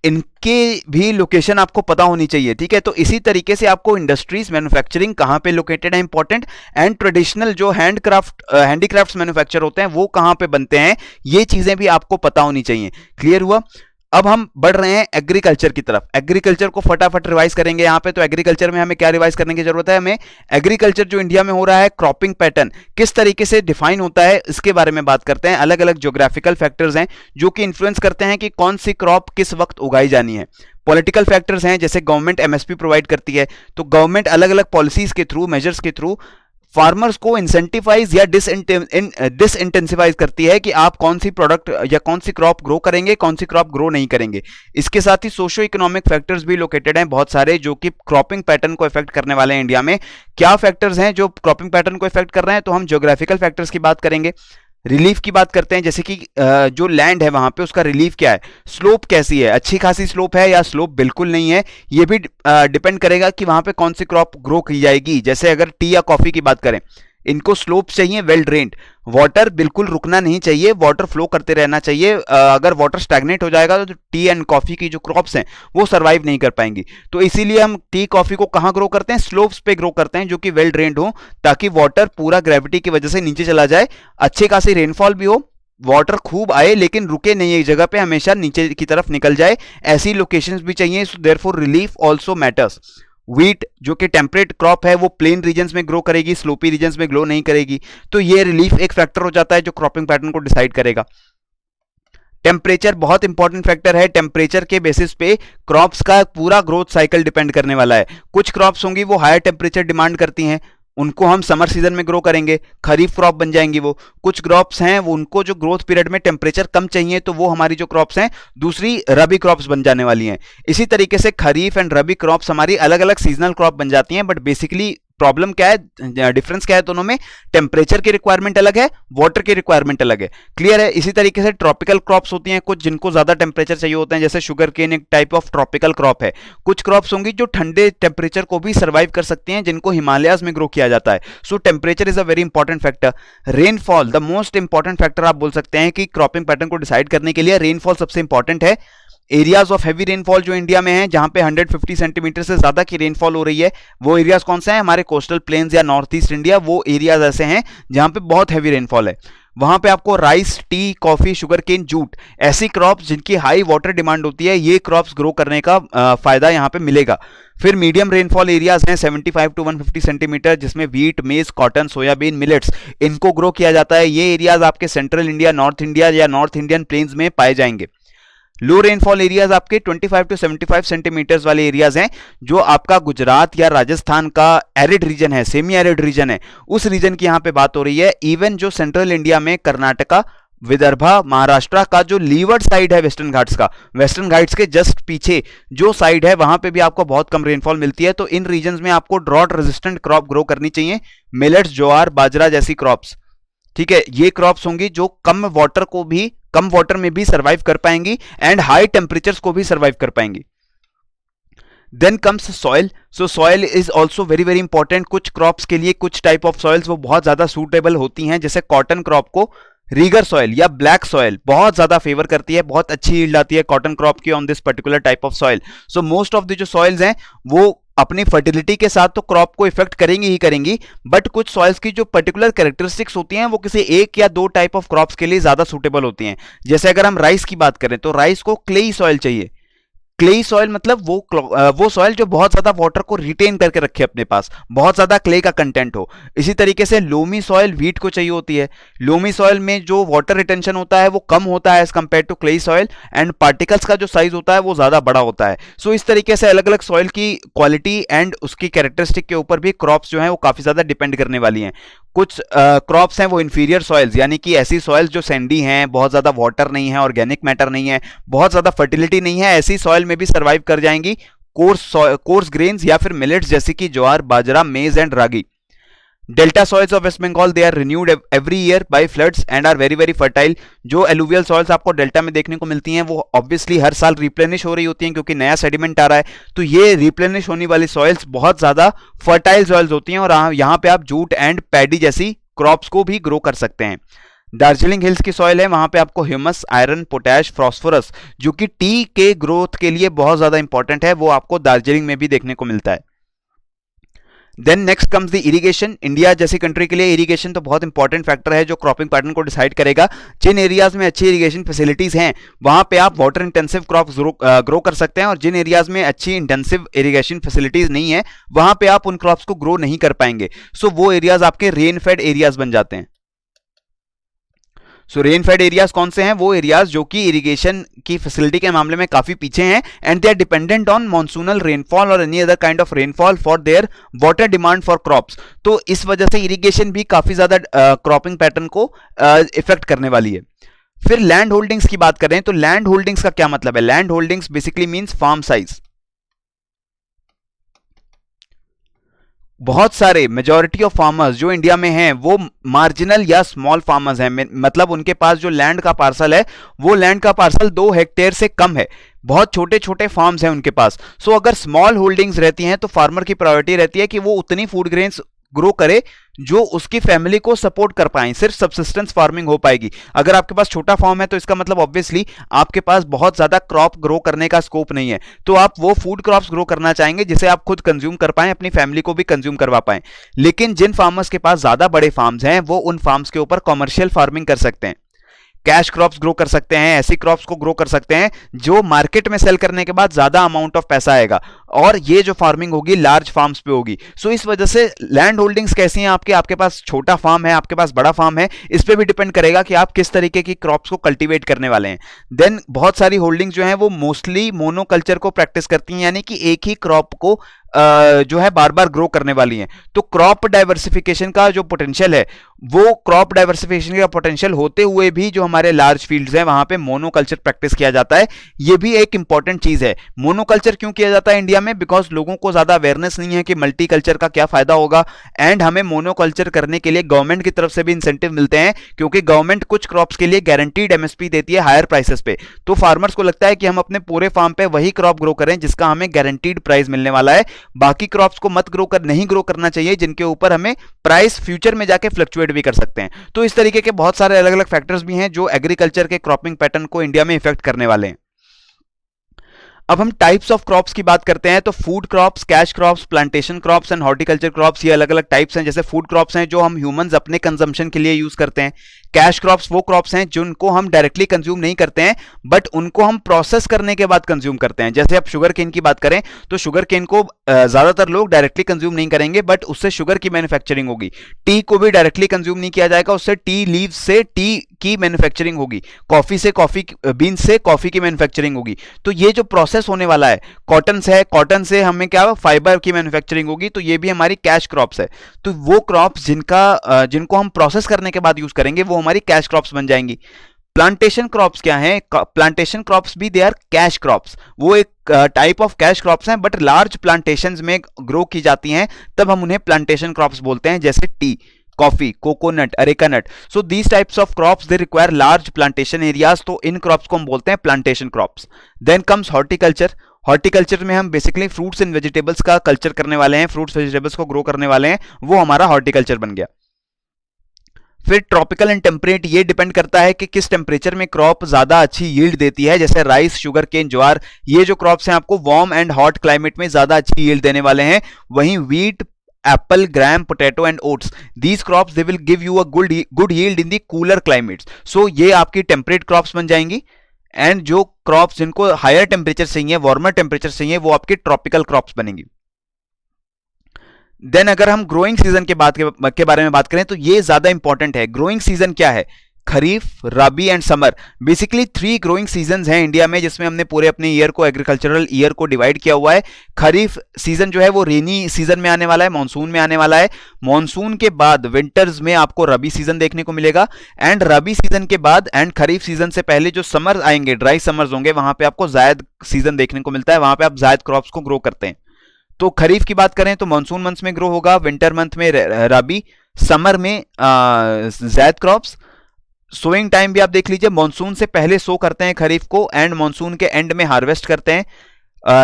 इनके भी लोकेशन आपको पता होनी चाहिए। ठीक है, तो इसी तरीके से आपको इंडस्ट्रीज, मैन्युफैक्चरिंग कहां पे लोकेटेड है इंपॉर्टेंट, एंड ट्रेडिशनल जो हैंडीक्राफ्ट्स मैन्युफैक्चर होते हैं वो कहां पे बनते हैं, ये चीजें भी आपको पता होनी चाहिए। क्लियर हुआ? अब हम बढ़ रहे हैं एग्रीकल्चर की तरफ। एग्रीकल्चर को फटाफट रिवाइज करेंगे यहाँ पे। तो एग्रीकल्चर में हमें क्या रिवाइज करने की जरूरत है? हमें एग्रीकल्चर जो इंडिया में हो रहा है, क्रॉपिंग पैटर्न किस तरीके से डिफाइन होता है, इसके बारे में बात करते हैं। अलग अलग ज्योग्राफिकल फैक्टर्स हैं जो कि इन्फ्लुएंस करते हैं कि कौन सी क्रॉप किस वक्त उगाई जानी है। पॉलिटिकल फैक्टर्स हैं, जैसे गवर्नमेंट एमएसपी प्रोवाइड करती है, तो गवर्नमेंट अलग अलग पॉलिसीज के थ्रू, मेजर्स के थ्रू फार्मर्स को इंसेंटिवाइज या डिसइंटेंसिवाइज करती है कि आप कौन सी प्रोडक्ट या कौन सी क्रॉप ग्रो करेंगे, कौन सी क्रॉप ग्रो नहीं करेंगे। इसके साथ ही सोशो इकोनॉमिक फैक्टर्स भी लोकेटेड हैं बहुत सारे, जो कि क्रॉपिंग पैटर्न को इफेक्ट करने वाले हैं इंडिया में। क्या फैक्टर्स हैं जो क्रॉपिंग पैटर्न को इफेक्ट कर रहे हैं? तो हम ज्योग्राफिकल फैक्टर्स की बात करेंगे। रिलीफ की बात करते हैं, जैसे कि जो लैंड है वहां पे उसका रिलीफ क्या है, स्लोप कैसी है, अच्छी खासी स्लोप है या स्लोप बिल्कुल नहीं है, ये भी डिपेंड करेगा कि वहां पे कौन सी क्रॉप ग्रो की जाएगी। जैसे अगर टी या कॉफी की बात करें, इनको स्लोप चाहिए वेल ड्रेन्ड, वाटर बिल्कुल रुकना नहीं चाहिए, वाटर फ्लो करते रहना चाहिए। अगर वाटर स्टैग्नेट हो जाएगा तो टी एंड कॉफी की जो क्रॉप्स हैं वो सर्वाइव नहीं कर पाएंगी। तो इसीलिए हम टी कॉफी को कहाँ ग्रो करते हैं? स्लोप्स पे ग्रो करते हैं, जो कि वेल ड्रेन्ड हो, ताकि वाटर पूरा ग्रेविटी की वजह से नीचे चला जाए, अच्छी खासी रेनफॉल भी हो, वाटर खूब आए लेकिन रुके नहीं एक जगह पे, हमेशा नीचे की तरफ निकल जाए। ऐसी लोकेशंस भी चाहिए। So therefore relief also matters. Wheat जो कि टेम्परेट क्रॉप है वो प्लेन रीजन्स में ग्रो करेगी, स्लोपी रीजन्स में ग्रो नहीं करेगी। तो ये रिलीफ एक फैक्टर हो जाता है जो क्रॉपिंग पैटर्न को डिसाइड करेगा। टेम्परेचर बहुत इंपॉर्टेंट फैक्टर है। टेम्परेचर के बेसिस पे क्रॉप्स का पूरा ग्रोथ साइकिल डिपेंड करने वाला है। कुछ क्रॉप्स होंगी वो हायर टेम्परेचर डिमांड करती हैं, उनको हम समर सीजन में ग्रो करेंगे, खरीफ क्रॉप बन जाएंगी वो। कुछ क्रॉप्स हैं वो उनको जो ग्रोथ पीरियड में टेम्परेचर कम चाहिए, तो वो हमारी जो क्रॉप्स हैं दूसरी रबी क्रॉप्स बन जाने वाली हैं। इसी तरीके से खरीफ एंड रबी क्रॉप्स हमारी अलग अलग सीजनल क्रॉप बन जाती हैं, बट बेसिकली प्रॉब्लम क्या है, डिफरेंस क्या है दोनों में? टेम्परेचर की रिक्वायरमेंट अलग है, वाटर की रिक्वायरमेंट अलग है। क्लियर है? इसी तरीके से ट्रॉपिकल क्रॉप्स होती हैं कुछ, जिनको ज्यादा टेम्परेचर चाहिए होते हैं, जैसे शुगर केन एक टाइप ऑफ ट्रॉपिकल क्रॉप है। कुछ क्रॉप्स होंगी जो ठंडे टेम्परेचर को भी सर्वाइव कर सकती हैं, जिनको हिमालयाज में ग्रो किया जाता है। सो temperature is a very important factor. Rainfall the most important factor आप बोल सकते हैं कि क्रॉपिंग पैटर्न को डिसाइड करने के लिए रेनफॉल सबसे इंपॉर्टेंट है। एरियाज ऑफ हैवी रेनफॉल जो इंडिया में है, जहां पे 150 सेंटीमीटर से ज्यादा की रेनफॉल हो रही है, वो एरियाज कौन से हैं? हमारे कोस्टल प्लेन्स या नॉर्थ ईस्ट इंडिया, वो एरियाज ऐसे हैं जहां पे बहुत हैवी रेनफॉल है। वहां पे आपको rice, tea, coffee, sugar cane, jute, ऐसी क्रॉप्स जिनकी हाई वाटर डिमांड होती है, ये क्रॉप्स ग्रो करने का फायदा यहां पे मिलेगा। फिर मीडियम रेनफॉल एरियाज हैं 75 टू 150 सेंटीमीटर, जिसमें व्हीट, मेज, कॉटन, सोयाबीन, मिलेट्स, इनको ग्रो किया जाता है। ये एरियाज आपके सेंट्रल इंडिया, नॉर्थ इंडिया या नॉर्थ इंडियन प्लेन्स में पाए जाएंगे। लो रेनफॉल एरियाज आपके 25 टू 75 सेंटीमीटर्स वाले एरियाज हैं, जो आपका गुजरात या राजस्थान का एरिड रीजन है, सेमी एरिड रीजन है, उस रीजन की यहां पे बात हो रही है। इवन जो सेंट्रल इंडिया में कर्नाटका, विदर्भा, महाराष्ट्र का जो लीवर्ड साइड है वेस्टर्न घाट्स का, वेस्टर्न घाट्स के जस्ट पीछे जो साइड है, वहां पे भी आपको बहुत कम रेनफॉल मिलती है। तो इन रीजन्स में आपको ड्रॉट रेजिस्टेंट क्रॉप ग्रो करनी चाहिए, मिलेट्स, ज्वार, बाजरा जैसी क्रॉप्स। ठीक है, ये क्रॉप्स होंगी जो कम वाटर को भी कम वाटर में भी सर्वाइव कर पाएंगी एंड हाई टेम्परेचर्स को भी सर्वाइव कर पाएंगी। Then comes soil. So soil is also very very important. कुछ क्रॉप्स के लिए कुछ टाइप ऑफ सॉइल्स वो बहुत ज्यादा सूटेबल होती हैं, जैसे कॉटन क्रॉप को रीगर सॉइल या ब्लैक सॉइल बहुत ज्यादा फेवर करती है, बहुत अच्छी यील्ड आती है कॉटन क्रॉप की on this particular type of soil. So most of the जो सॉइल्स हैं वो अपनी फर्टिलिटी के साथ तो क्रॉप को इफेक्ट करेंगी ही करेंगी, बट कुछ सॉइल्स की जो पर्टिकुलर कैरेक्टरिस्टिक्स होती हैं वो किसी एक या दो टाइप ऑफ क्रॉप्स के लिए ज्यादा सूटेबल होती हैं। जैसे अगर हम राइस की बात करें तो राइस को क्लेई सॉइल चाहिए। क्लेई सॉइल मतलब वो सॉइल जो बहुत ज्यादा वाटर को रिटेन करके रखे अपने पास, बहुत ज्यादा क्ले का कंटेंट हो। इसी तरीके से लोमी सॉइल व्हीट को चाहिए होती है। लोमी सॉइल में जो वाटर रिटेंशन होता है वो कम होता है as compare to clay soil, and particles का जो साइज होता है वो ज्यादा बड़ा होता है। सो इस तरीके से अलग अलग सॉइल की क्वालिटी एंड उसकी कैरेक्टरिस्टिक के ऊपर भी क्रॉप्स जो है वो काफी ज्यादा डिपेंड करने वाली हैं। कुछ क्रॉप्स हैं वो इंफीरियर सॉइल्स, यानी कि ऐसी सॉइल्स जो सैंडी हैं, बहुत ज्यादा वाटर नहीं है, ऑर्गेनिक मैटर नहीं है, बहुत ज्यादा फर्टिलिटी नहीं है, ऐसी सॉइल में भी सर्वाइव कर जाएंगी कोर्स ग्रेन्स या फिर मिलेट्स जैसे कि jowar, bajra, maize and ragi. Delta soils of waste Bengal they are renewed every year by floods and are very very fertile. जो एलुवियल सॉइल्स आपको डेल्टा में देखने को मिलती हैं वो ऑब्वियसली हर साल रिप्लेनिश हो रही होती हैं क्योंकि नया सेडिमेंट आ रहा है, तो ये रिप्लेनिश होने वाली सॉइल्स बहुत ज्यादा फर्टाइल सॉइल्स होती हैं और यहाँ पे आप जूट एंड पैडी जैसी क्रॉप्स को भी ग्रो कर सकते हैं। दार्जिलिंग हिल्स की सॉइल है, वहां पे आपको ह्यूमस, आयरन, पोटैश, फास्फोरस जो कि टी के ग्रोथ के लिए बहुत ज्यादा इंपॉर्टेंट है, वो आपको दार्जिलिंग में भी देखने को मिलता है। Then next comes the irrigation. India जैसी कंट्री के लिए इरिगेशन तो बहुत इंपॉर्टेंट फैक्टर है जो क्रॉपिंग पैटर्न को डिसाइड करेगा। जिन एरियाज में अच्छी इरिगेशन फैसिलिटीज हैं वहां पे आप वाटर इंटेंसिव क्रॉप्स ग्रो कर सकते हैं, और जिन एरियाज में अच्छी इंटेंसिव इरिगेशन फैसिलिटीज नहीं है वहां पे आप उन क्रॉप्स को ग्रो नहीं कर पाएंगे। सो वो एरियाज आपके रेन फेड एरियाज बन जाते हैं। सो रेन फेड एरियाज कौन से हैं? वो एरियाज जो कि इरिगेशन की फैसिलिटी के मामले में काफी पीछे हैं and they are dependent on monsoonal rainfall और any other kind of rainfall for their water demand for crops. तो इस वजह से इरिगेशन भी काफी ज्यादा क्रॉपिंग पैटर्न को इफेक्ट करने वाली है। फिर लैंड होल्डिंग्स की बात करें तो लैंड होल्डिंग्स का क्या मतलब है? Land holdings basically means farm size. बहुत सारे मेजॉरिटी ऑफ फार्मर्स जो इंडिया में हैं वो मार्जिनल या स्मॉल फार्मर्स हैं, मतलब उनके पास जो लैंड का पार्सल है वो लैंड का पार्सल 2 हेक्टेयर से कम है, बहुत छोटे छोटे फार्म्स हैं उनके पास। सो अगर स्मॉल होल्डिंग्स रहती हैं तो फार्मर की प्रायोरिटी रहती है कि वो उतनी फूड ग्रेन्स ग्रो करे जो उसकी फैमिली को सपोर्ट कर पाए, सिर्फ सब्सिस्टेंस फार्मिंग हो पाएगी। अगर आपके पास छोटा फार्म है तो इसका मतलब ऑब्वियसली आपके पास बहुत ज्यादा क्रॉप ग्रो करने का स्कोप नहीं है, तो आप वो फूड क्रॉप्स ग्रो करना चाहेंगे जिसे आप खुद कंज्यूम कर पाएं, अपनी फैमिली को भी कंज्यूम करवा पाएं। लेकिन जिन फार्मर्स के पास ज्यादा बड़े फार्म्स हैं वो उन फार्म्स के ऊपर कॉमर्शियल फार्मिंग कर सकते हैं, कैश क्रॉप्स ग्रो कर सकते हैं, ऐसी क्रॉप्स को ग्रो कर सकते हैं जो मार्केट में सेल करने के बाद ज्यादा अमाउंट ऑफ पैसा आएगा, और ये जो फार्मिंग होगी लार्ज फार्म्स पे होगी। सो इस वजह से लैंड होल्डिंग्स कैसी हैं आपके पास छोटा फार्म है, आपके पास बड़ा फार्म है, इस पे भी डिपेंड करेगा कि आप किस तरीके की क्रॉप्स को कल्टीवेट करने वाले हैं। देन बहुत सारी होल्डिंग्स जो हैं वो मोस्टली मोनोकल्चर को प्रैक्टिस करती हैं, यानी कि एक ही क्रॉप को जो है बार बार ग्रो करने वाली हैं। तो क्रॉप डाइवर्सिफिकेशन का जो पोटेंशियल है वो क्रॉप डाइवर्सिफिकेशन का पोटेंशियल होते हुए भी जो हमारे लार्ज फील्ड्स हैं वहां पे मोनोकल्चर प्रैक्टिस किया जाता है। ये भी एक इंपॉर्टेंट चीज है। मोनोकल्चर क्यों किया जाता है इंडिया में? बिकॉज लोगों को ज्यादा अवेयरनेस नहीं है कि मल्टी कल्चर का क्या फायदा होगा, एंड हमें मोनोकल्चर करने के लिए गवर्नमेंट की तरफ से भी इंसेंटिव मिलते हैं, क्योंकि गवर्नमेंट कुछ क्रॉप्स के लिए गारंटीड एमएसपी देती है हायर प्राइसेस पे। तो फार्मर्स को लगता है कि हम अपने पूरे फार्म पे वही क्रॉप ग्रो करें जिसका हमें गारंटीड प्राइस मिलने वाला है, बाकी क्रॉप्स को मत नहीं ग्रो करना चाहिए जिनके ऊपर हमें प्राइस फ्यूचर में जाके फ्लक्चुएट भी कर सकते हैं। तो इस तरीके के बहुत सारे अलग अलग फैक्टर्स भी हैं जो एग्रीकल्चर के क्रॉपिंग पैटर्न को इंडिया में इफेक्ट करने वाले हैं। अब हम टाइप्स ऑफ क्रॉप्स की बात करते हैं तो food crops, cash crops, plantation crops and horticulture crops, ये अलग अलग टाइप्स हैं। जैसे फूड क्रॉप्स हैं जो हम ह्यूमंस अपने कंजम्पशन के लिए यूज करते हैं। कैश क्रॉप्स वो क्रॉप्स हैं जिनको हम डायरेक्टली कंज्यूम नहीं करते हैं बट उनको हम प्रोसेस करने के बाद कंज्यूम करते हैं। जैसे अब शुगर केन की बात करें तो शुगर केन को ज्यादातर लोग डायरेक्टली कंज्यूम नहीं करेंगे बट उससे शुगर की मैन्युफैक्चरिंग होगी। टी को भी डायरेक्टली कंज्यूम नहीं किया जाएगा, उससे टी लीव्स से टी की मैन्युफैक्चरिंग होगी। कॉफी से कॉफी बीन से कॉफी की मैन्युफैक्चरिंग होगी। तो ये जो प्रोसेस होने वाला है, कॉटन से हमें क्या फाइबर की मैन्युफैक्चरिंग होगी, तो ये भी हमारी कैश क्रॉप्स है। तो वो क्रॉप्स जिनको हम प्रोसेस करने के बाद यूज करेंगे वो हमारी कैश क्रॉप्स बन जाएंगी। प्लांटेशन क्रॉप्स क्या है? प्लांटेशन क्रॉप्स भी दे आर कैश क्रॉप्स, वो एक टाइप ऑफ कैश क्रॉप्स हैं बट लार्ज प्लांटेशंस में ग्रो की जाती हैं, तब हम उन्हें प्लांटेशन क्रॉप्स बोलते हैं। जैसे T, coffee, coconut, areca nut. So these types of crops they require large plantation areas. तो इन crops को हम बोलते हैं plantation crops. Then comes horticulture. Horticulture में हम बेसिकली फ्रूट्स एंड वेजिटेबल्स का कल्चर करने वाले हैं, फ्रूट्स वेजिटेबल्स को ग्रो करने वाले हैं, वो हमारा हॉर्टिकल्चर बन गया. फिर ट्रॉपिकल एंड टेम्परेट, ये डिपेंड करता है कि किस टेम्परेचर में क्रॉप ज्यादा अच्छी यील्ड देती है. जैसे राइस, शुगर केन, ज्वार, ये जो क्रॉप्स हैं आपको वार्म एंड हॉट क्लाइमेट में ज्यादा अच्छी यील्ड देने वाले हैं. वहीं wheat, apple, gram, potato and oats, these crops they will give you a good yield in the cooler climates. So ये आपकी टेम्परेट क्रॉप्स बन जाएंगी. एंड जो क्रॉप्स जिनको हायर टेम्परेचर चाहिए, वार्मर टेम्परेचर चाहिए, वो आपकी ट्रॉपिकल क्रॉप्स बनेंगी. देन अगर हम ग्रोइंग सीजन के बारे में बात करें तो ये ज्यादा इंपॉर्टेंट है. ग्रोइंग सीजन क्या है? Kharif, rabi and summer. Basically 3 growing seasons हैं इंडिया में, जिसमें हमने पूरे अपने ईयर को, एग्रीकल्चरल ईयर को डिवाइड किया हुआ है. खरीफ सीजन जो है वो रेनी सीजन में आने वाला है, मानसून में आने वाला है. मानसून के बाद विंटर्स में आपको रबी सीजन देखने को मिलेगा. एंड रबी सीजन के बाद एंड खरीफ सीजन से पहले जो समर आएंगे, ड्राई समर्स होंगे, वहां पे आपको जायद सीजन देखने को मिलता है. वहां पे आप जायद क्रॉप्स को ग्रो करते हैं. तो खरीफ की बात करें तो मानसून मंथ्स में ग्रो होगा, विंटर मंथ में रबी, समर में जायद क्रॉप्स. सोइंग टाइम भी आप देख लीजिए, मानसून से पहले सो करते हैं खरीफ को एंड मानसून के एंड में हार्वेस्ट करते हैं.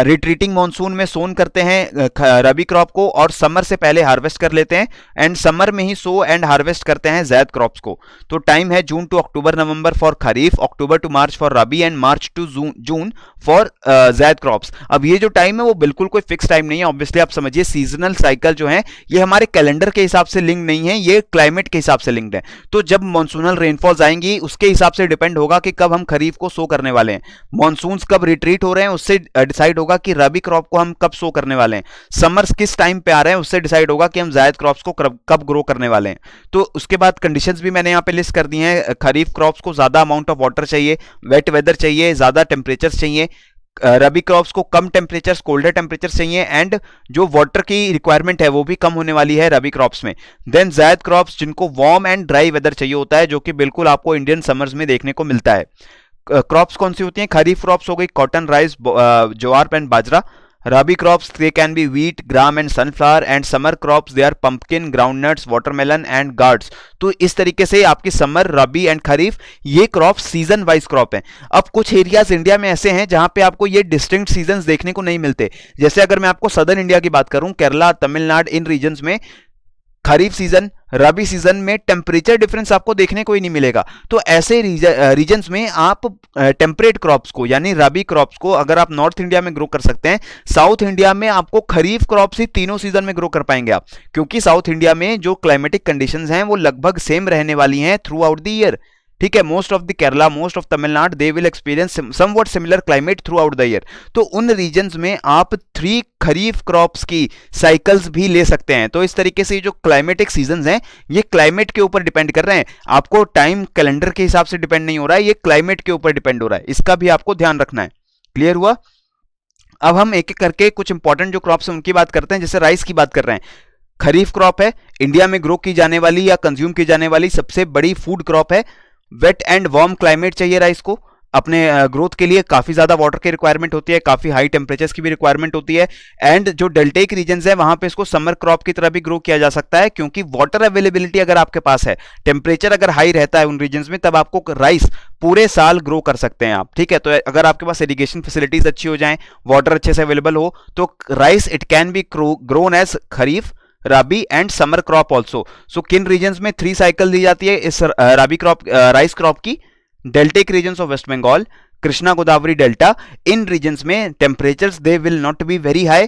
रिट्रीटिंग मानसून में सोन करते हैं रबी क्रॉप को और समर से पहले हार्वेस्ट कर लेते हैं. एंड समर में ही सो एंड हार्वेस्ट करते हैं जायद क्रॉप्स को. तो टाइम है June to October November for kharif, October to March for rabi and March to June for zaid crops. अब ये जो टाइम है वो बिल्कुल कोई फिक्स टाइम नहीं है. ऑब्वियसली आप समझिए सीजनल साइकिल जो है ये हमारे कैलेंडर के हिसाब से लिंक नहीं है, ये क्लाइमेट के हिसाब से लिंक्ड है. तो जब मानसूनल रेनफॉल्स आएंगी उसके हिसाब से डिपेंड होगा कि कब हम खरीफ को सो करने वाले हैं. मानसून्स कब रिट्रीट हो रहे हैं उससे डिसाइड होगा कि रबी क्रॉप को हम कब सो करने वाले हैं. समर्स किस टाइम पे आ रहे हैं उससे डिसाइड होगा कि हम जायद क्रॉप्स को कब ग्रो करने वाले हैं. तो उसके बाद कंडीशंस भी मैंने यहां पे लिस्ट कर दी हैं. खरीफ क्रॉप्स को ज्यादा अमाउंट ऑफ वाटर चाहिए, वेट वेदर चाहिए, ज्यादा टेम्परेचर चाहिए. रबी क्रॉप्स को कम टेम्परेचर, कोल्डर टेम्परेचर चाहिए एंड जो वाटर की रिक्वायरमेंट है वो भी कम होने वाली है रबी क्रॉप्स में. देन जायद क्रॉप्स जिनको वार्म एंड ड्राई वेदर चाहिए होता है, जो कि बिल्कुल आपको इंडियन समर्स में देखने को मिलता है. क्रॉप्स कौन सी होती हैं? खरीफ क्रॉप्स हो गई cotton, rice, jowar and bajra. Rabi crops they can be wheat, gram and sunflower. And summer crops they are pumpkin, groundnuts, watermelon and gourds. तो इस तरीके से आपकी समर, रबी एंड खरीफ ये क्रॉप सीजन वाइज क्रॉप हैं. अब कुछ areas India में ऐसे हैं जहां पे आपको ये डिस्टिंक्ट सीजन्स देखने को नहीं मिलते. जैसे अगर मैं आपको सदर्न इंडिया की बात करूं, केरला, तमिलनाडु, इन रीजन्स में खरीफ सीजन, रबी सीजन में टेम्परेचर डिफरेंस आपको देखने को ही नहीं मिलेगा. तो ऐसे रीजन्स में आप टेम्परेट क्रॉप्स को यानी रबी क्रॉप्स को अगर आप नॉर्थ इंडिया में ग्रो कर सकते हैं, साउथ इंडिया में आपको खरीफ क्रॉप्स ही तीनों सीजन में ग्रो कर पाएंगे आप, क्योंकि साउथ इंडिया में जो क्लाइमेटिक कंडीशंस हैं वो लगभग सेम रहने वाली हैं थ्रू आउट द ईयर. ठीक है, most of the Kerala, most of Tamil Nadu they will experience somewhat similar climate through out the year. तो उन रीजन्स में आप 3 खरीफ क्रॉप्स की साइकिल्स भी ले सकते हैं. तो इस तरीके से जो क्लाइमेटिक सीजन्स हैं ये क्लाइमेट के ऊपर डिपेंड कर रहे हैं. आपको टाइम कैलेंडर के हिसाब से डिपेंड नहीं हो रहा है, ये क्लाइमेट के ऊपर डिपेंड हो रहा है. इसका भी आपको ध्यान रखना है. क्लियर हुआ? अब हम एक एक करके कुछ इंपॉर्टेंट जो क्रॉप्स हैं उनकी बात करते हैं. जैसे राइस की बात कर रहे हैं, खरीफ क्रॉप है, इंडिया में ग्रो की जाने वाली या कंज्यूम की जाने वाली सबसे बड़ी फूड क्रॉप है. वेट एंड वार्म क्लाइमेट चाहिए राइस को अपने ग्रोथ के लिए. काफी ज्यादा वाटर की रिक्वायरमेंट होती है, काफी हाई टेम्परेचर्स की भी रिक्वायरमेंट होती है. एंड जो डेल्टेक रीजन्स है वहां पे इसको समर क्रॉप की तरह भी ग्रो किया जा सकता है, क्योंकि वाटर अवेलेबिलिटी अगर आपके पास है, टेम्परेचर अगर हाई रहता है उन रीजन्स में, तब आपको राइस पूरे साल ग्रो कर सकते हैं आप. ठीक है, तो अगर आपके पास इरिगेशन फैसिलिटीज अच्छी हो जाएं, वाटर अच्छे से अवेलेबल हो, तो rice it can be grown as kharif, rabi and summer crop also. So किन रीजन्स में 3 साइकिल दी जाती है इस रबी क्रॉप, राइस क्रॉप की? Deltaic regions of waste Bengal, Krishna Godavari delta. इन रीजन्स में temperatures they will not be very high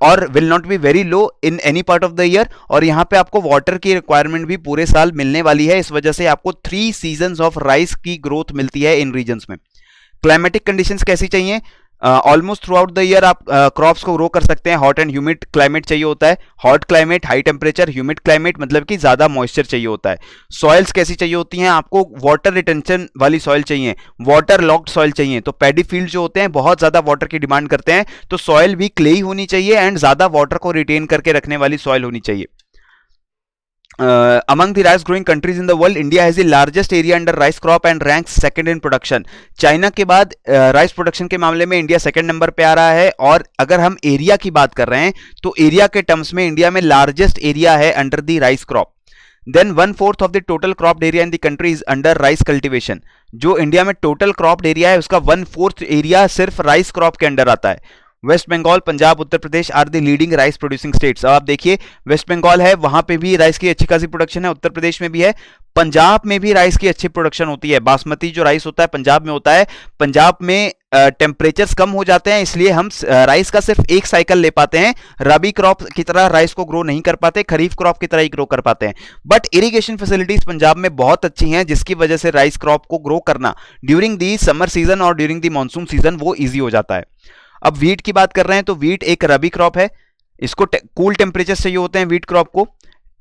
और will not be very low in any part of the year. और यहाँ पे आपको वाटर की रिक्वायरमेंट भी पूरे साल मिलने वाली है. इस वजह से आपको 3 सीजन्स ऑफ राइस की ग्रोथ मिलती है इन रीजन्स में. क्लाइमेटिक कंडीशंस कैसी चाहिए? Almost through out the year आप क्रॉप्स को ग्रो कर सकते हैं. हॉट एंड ह्यूमिड क्लाइमेट चाहिए होता है. Hot climate, high temperature, humid climate मतलब कि ज्यादा मॉइस्चर चाहिए होता है. सॉइल्स कैसी चाहिए होती हैं? आपको वाटर रिटेंशन वाली सॉइल चाहिए, वाटर लॉक्ड सॉइल चाहिए. तो पैडी फील्ड जो होते हैं बहुत ज्यादा वाटर की डिमांड करते हैं, तो सॉइल भी क्लेई होनी चाहिए एंड ज्यादा वाटर को रिटेन करके रखने वाली सॉइल होनी चाहिए. Among the rice growing countries in the world, India has the largest area under rice crop and ranks second in production. China के बाद राइस प्रोडक्शन के मामले में इंडिया सेकंड नंबर पे आ रहा है. और अगर हम एरिया की बात कर रहे हैं तो एरिया के टर्म्स में इंडिया में लार्जेस्ट एरिया है under the rice crop. Then 1/4 of the total crop area in the country is under rice cultivation. जो इंडिया में टोटल क्रॉप एरिया है उसका 1/4 एरिया सिर्फ राइस क्रॉप के अंडर आता है। Waste Bengal, Punjab, Uttar Pradesh are the leading rice producing states. अब आप देखिए, वेस्ट बंगाल है, वहां पे भी राइस की अच्छी खासी प्रोडक्शन है, उत्तर प्रदेश में भी है, पंजाब में भी राइस की अच्छी प्रोडक्शन होती है। बासमती जो राइस होता है पंजाब में होता है। पंजाब में टेम्परेचर्स कम हो जाते हैं, इसलिए हम राइस का सिर्फ एक साइकिल ले पाते हैं। रबी क्रॉप की तरह राइस को ग्रो नहीं कर पाते, खरीफ क्रॉप की तरह ही ग्रो कर पाते हैं। बट इरिगेशन फैसिलिटीज पंजाब में बहुत अच्छी हैं, जिसकी वजह से राइस क्रॉप को ग्रो करना ड्यूरिंग दी समर सीजन और ड्यूरिंग दी मानसून सीजन वो ईजी हो जाता है। अब वीट की बात कर रहे हैं तो वीट एक रबी क्रॉप है, इसको कूल टेम्परेचर चाहिए होते हैं। वीट क्रॉप को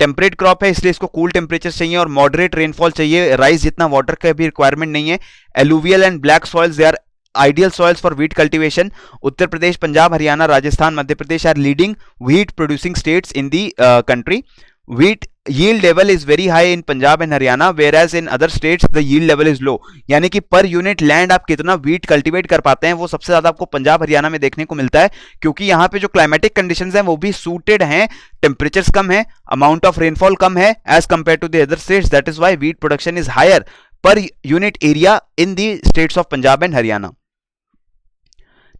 टेम्परेट क्रॉप है, इसलिए इसको कूल टेम्परेचर चाहिए और मॉडरेट रेनफॉल चाहिए। राइस जितना वाटर का भी रिक्वायरमेंट नहीं है। Alluvial and black soils they are ideal soils for wheat cultivation. Uttar Pradesh, Punjab, Haryana, Rajasthan, Madhya Pradesh are leading wheat producing states in the country. Wheat yield level is very high in Punjab and Haryana, whereas in other states the yield level is low। यानी कि per unit land आप कितना wheat cultivate कर पाते हैं वो सबसे ज्यादा आपको पंजाब हरियाणा में देखने को मिलता है, क्योंकि यहाँ पे जो क्लाइमेटिक कंडीशंस हैं वो भी सूटेड हैं, टेम्परेचर्स कम है, अमाउंट ऑफ रेनफॉल कम है as compare to the other states. That is why wheat production is higher per unit area in the states of Punjab and Haryana.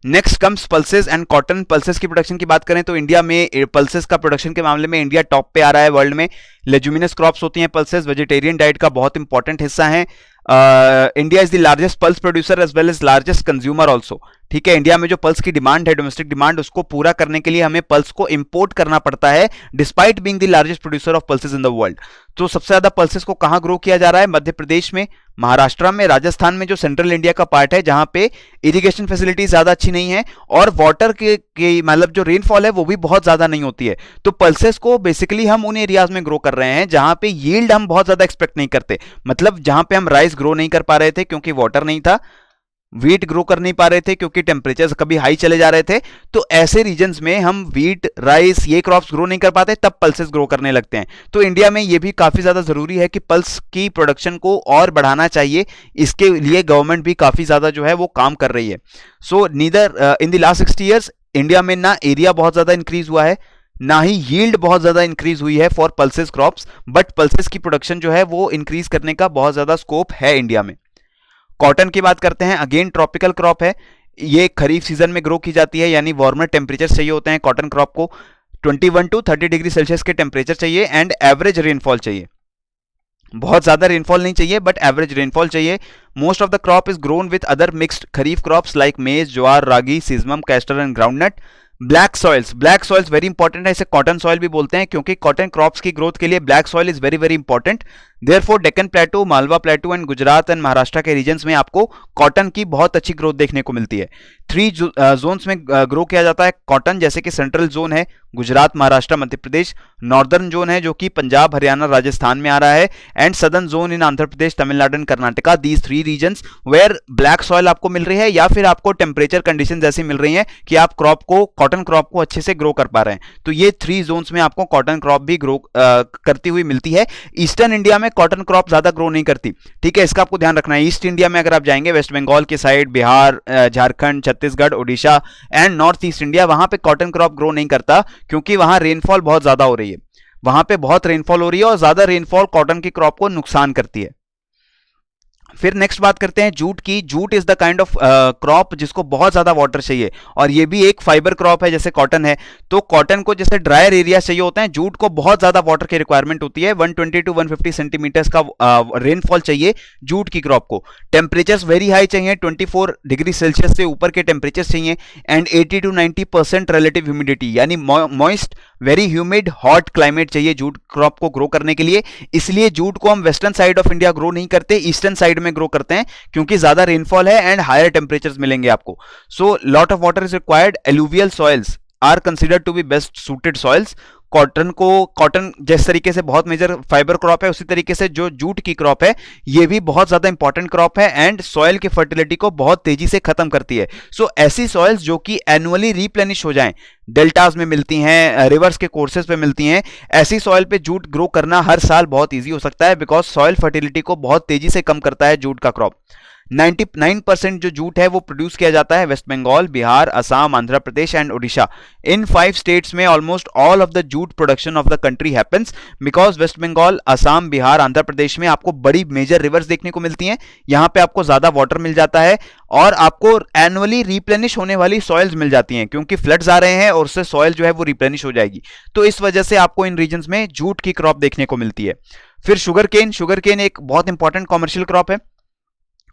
Next comes pulses and cotton. Pulses की production की बात करें तो India में pulses का production के मामले में इंडिया टॉप पे आ रहा है वर्ल्ड में। लेजुमिनस क्रॉप्स होती हैं पल्सेस, वेजिटेरियन डाइट का बहुत इंपॉर्टेंट हिस्सा है। India is the largest pulse producer as well as largest consumer also. ठीक है, इंडिया में जो पल्स की डिमांड है, डोमेस्टिक डिमांड, उसको पूरा करने के लिए हमें पल्स को इंपोर्ट करना पड़ता है despite being the largest producer of pulses in the world. तो सबसे ज्यादा पल्सेस को कहां ग्रो किया जा रहा है? मध्य प्रदेश में, महाराष्ट्र में, राजस्थान में जो सेंट्रल इंडिया का पार्ट है जहां पे इरिगेशन फैसिलिटी ज्यादा अच्छी नहीं है और वाटर के मतलब जो रेनफॉल है वो भी बहुत ज्यादा नहीं होती है। तो पल्सेस को बेसिकली हम उन एरियाज में ग्रो कर रहे हैं जहां पे यील्ड हम बहुत ज्यादा एक्सपेक्ट नहीं करते, मतलब जहां पे हम राइस ग्रो नहीं कर पा रहे थे क्योंकि वाटर नहीं था, व्हीट ग्रो कर नहीं पा रहे थे क्योंकि टेम्परेचर्स कभी हाई चले जा रहे थे। तो ऐसे रीजन्स में हम व्हीट, राइस, ये क्रॉप्स ग्रो नहीं कर पाते, तब पल्सेस ग्रो करने लगते हैं। तो इंडिया में ये भी काफी ज्यादा जरूरी है कि पल्स की प्रोडक्शन को और बढ़ाना चाहिए। इसके लिए गवर्नमेंट भी काफी ज्यादा जो है वो काम कर रही है। So neither in the last 60 years India में ना एरिया बहुत ज्यादा इंक्रीज हुआ है, ना ही यील्ड बहुत ज्यादा इंक्रीज हुई है for pulses crops, but pulses की प्रोडक्शन जो है वो इंक्रीज करने का बहुत ज्यादा स्कोप है इंडिया में। कॉटन की बात करते हैं, अगेन ट्रॉपिकल क्रॉप है, ये खरीफ सीजन में ग्रो की जाती है, यानी वार्मर टेम्परेचर चाहिए होते हैं कॉटन क्रॉप को। 21 to 30 डिग्री सेल्सियस के टेम्परेचर चाहिए एंड एवरेज रेनफॉल चाहिए। बहुत ज्यादा रेनफॉल नहीं चाहिए बट एवरेज रेनफॉल चाहिए। Most of the crop is grown with other mixed kharif crops like maize, jowar, ragi, sesamum, castor and groundnut. Black soils very important है, इसे कॉटन सॉइल भी बोलते हैं क्योंकि कॉटन क्रॉप्स की ग्रोथ के लिए black soil is very very important. Therefore Deccan प्लेटू, Malwa प्लेटू and Gujarat and Maharashtra के रीजन्स में आपको कॉटन की बहुत अच्छी ग्रोथ देखने को मिलती है। 3 जोन्स में ग्रो किया जाता है कॉटन, जैसे कि सेंट्रल जोन है गुजरात, महाराष्ट्र, मध्य प्रदेश, नॉर्दर्न जोन है जो कि पंजाब, हरियाणा, राजस्थान में आ रहा है, and southern zone in Andhra Pradesh, Tamil Nadu and Karnataka. These 3 regions where black soil आपको मिल रही है या फिर आपको टेम्परेचर कंडीशन ऐसी मिल रही है कि आप कॉटन क्रॉप को अच्छे से ग्रो कर पा रहे हैं। तो ये 3 जोन्स में आपको कॉटन क्रॉप भी ग्रो करती हुई मिलती है। ईस्टर्न इंडिया में कॉटन क्रॉप ज्यादा ग्रो नहीं करती, ठीक है, इसका आपको ध्यान रखना है। ईस्ट इंडिया में अगर आप जाएंगे, वेस्ट बंगाल के side, Bihar, Jharkhand, Chhattisgarh, Odisha and north east India, वहां पे कॉटन क्रॉप ग्रो नहीं करता क्योंकि वहां रेनफॉल बहुत ज्यादा हो रही है, वहां पे बहुत रेनफॉल हो रही है और ज्यादा रेनफॉल कॉटन की क्रॉप को नुकसान करती है। फिर नेक्स्ट बात करते हैं जूट की। Jute is the kind of crop जिसको बहुत ज्यादा वाटर चाहिए और ये भी एक फाइबर क्रॉप है जैसे कॉटन है। तो कॉटन को जैसे ड्रायर एरिया चाहिए होते हैं, जूट को बहुत ज्यादा वाटर की रिक्वायरमेंट होती है। 120 to 150 सेंटीमीटर्स का रेनफॉल चाहिए जूट की क्रॉप को। टेम्परेचर्स वेरी हाई चाहिए, 24 डिग्री सेल्सियस से ऊपर के टेम्परेचर चाहिए एंड 80 to 90% रिलेटिव ह्यूमिडिटी, यानी moist, very humid, hot climate चाहिए जूट क्रॉप को ग्रो करने के लिए। इसलिए जूट को हम western side of India grow नहीं करते, ईस्टर्न साइड में ग्रो करते हैं क्योंकि ज्यादा रेनफॉल है एंड हायर टेम्परेचर्स मिलेंगे आपको। So lot of water is required. Alluvial soils are considered to be best suited soils. Cotton जिस तरीके से बहुत मेजर फाइबर क्रॉप है, उसी तरीके से जो जूट की क्रॉप है ये भी बहुत ज्यादा इंपॉर्टेंट क्रॉप है एंड सॉइल की फर्टिलिटी को बहुत तेजी से खत्म करती है। सो ऐसी सॉइल्स जो कि एनुअली रिप्लेनिश हो जाएं, डेल्टास में मिलती हैं, रिवर्स के कोर्सेज पे मिलती हैं, ऐसी सॉइल पे जूट ग्रो करना हर साल बहुत ईजी हो सकता है बिकॉज सॉइल फर्टिलिटी को बहुत तेजी से कम करता है जूट का क्रॉप। 99% जो जूट है वो प्रोड्यूस किया जाता है वेस्ट बंगाल, बिहार, असम, आंध्र प्रदेश एंड ओडिशा। इन 5 स्टेट्स में almost all of the jute production of the country happens, because west Bengal, Assam, Bihar, Andhra Pradesh में आपको बड़ी मेजर रिवर्स देखने को मिलती हैं, यहां पे आपको ज्यादा वाटर मिल जाता है और आपको एनुअली रिप्लेनिश होने वाली सॉइल्स मिल जाती हैं, क्योंकि फ्लड्स आ रहे हैं और उससे सॉइल जो है वो रिप्लेनिश हो जाएगी। तो इस वजह से आपको इन रीजन्स में जूट की क्रॉप देखने को मिलती है। फिर शुगर केन एक बहुत इंपॉर्टेंट कॉमर्शियल क्रॉप है।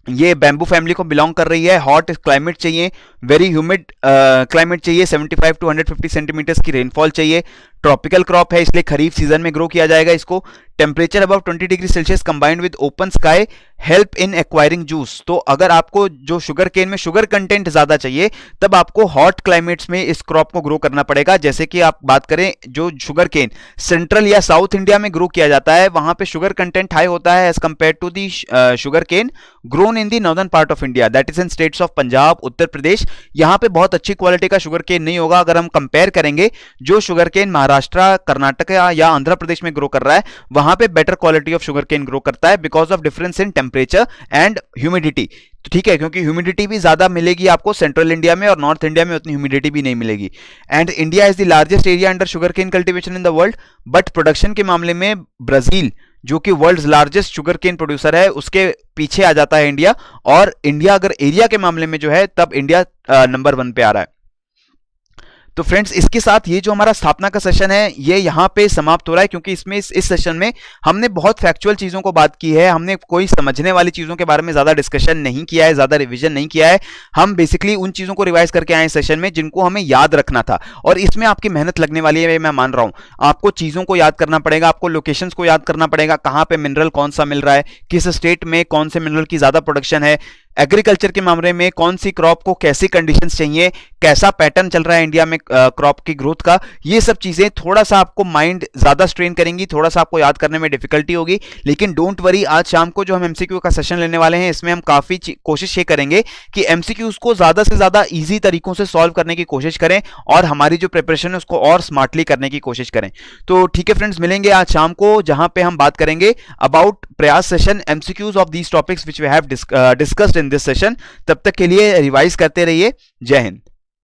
ये बैम्बू फैमिली को बिलोंग कर रही है। हॉट क्लाइमेट चाहिए, वेरी ह्यूमिड क्लाइमेट चाहिए, 75 टू 150 सेंटीमीटर्स की रेनफॉल चाहिए। ट्रॉपिकल क्रॉप है, इसलिए खरीफ सीजन में ग्रो किया जाएगा इसको। Temperature above 20 degree Celsius combined with open sky help in acquiring juice. तो अगर आपको जो शुगर केन में शुगर कंटेंट ज्यादा चाहिए, तब आपको हॉट क्लाइमेट्स में इस क्रॉप को ग्रो करना पड़ेगा। जैसे कि आप बात करें, जो शुगर केन सेंट्रल या साउथ इंडिया में ग्रो किया जाता है, वहां पे शुगर कंटेंट हाई होता है as compare to the sugar cane grown in the northern part of India, that is in states of Punjab, Uttar Pradesh. यहां पे बहुत अच्छी क्वालिटी का शुगर केन नहीं होगा। अगर हम कंपेयर करेंगे, जो शुगर केन महाराष्ट्र, कर्नाटक या आंध्र प्रदेश में ग्रो कर रहा है, वहां पे better quality of sugar cane grow करता है because of difference in temperature and humidity. तो ठीक है, क्योंकि ह्यूमिडिटी भी ज्यादा मिलेगी आपको सेंट्रल इंडिया में, और नॉर्थ इंडिया में उतनी ह्यूमिडिटी भी नहीं मिलेगी। And India is the largest area under sugar cane cultivation in the world, but production के मामले में ब्राजील, जो कि world largest sugar cane producer है, उसके पीछे आ जाता है इंडिया। और इंडिया अगर एरिया के मामले में जो है, तब इंडिया नंबर 1 पे आ रहा है। तो फ्रेंड्स, इसके साथ ये जो हमारा स्थापना का सेशन है, ये यहाँ पे समाप्त हो रहा है, क्योंकि इसमें इस सेशन में हमने बहुत फैक्चुअल चीजों को बात की है। हमने कोई समझने वाली चीजों के बारे में ज्यादा डिस्कशन नहीं किया है, ज्यादा रिवीजन नहीं किया है। हम बेसिकली उन चीजों को रिवाइज करके आए सेशन में जिनको हमें याद रखना था, और इसमें आपकी मेहनत लगने वाली है, मैं मान रहा हूं। आपको चीजों को याद करना पड़ेगा, आपको लोकेशंस को याद करना पड़ेगा, कहां पे मिनरल कौन सा मिल रहा है, किस स्टेट में कौन से मिनरल की ज्यादा प्रोडक्शन है, एग्रीकल्चर के मामले में कौन सी क्रॉप को कैसी कंडीशंस चाहिए, कैसा पैटर्न चल रहा है इंडिया में क्रॉप की ग्रोथ का। ये सब चीजें थोड़ा सा आपको माइंड ज्यादा स्ट्रेन करेंगी, थोड़ा सा आपको याद करने में डिफिकल्टी होगी, लेकिन डोंट वरी। आज शाम को जो हम एमसीक्यू का सेशन लेने वाले हैं, इसमें हम काफी कोशिश ये करेंगे कि एमसीक्यूज को ज्यादा से ज्यादा इजी तरीकों से सॉल्व करने की कोशिश करें, और हमारी जो प्रिपरेशन है उसको और स्मार्टली करने की कोशिश करें। तो ठीक है फ्रेंड्स, मिलेंगे आज शाम को, जहां पे हम बात करेंगे about Prayas session, MCQs of these topics which we have discussed in this session. तब तक के लिए रिवाइज करते रहिए। जय हिंद।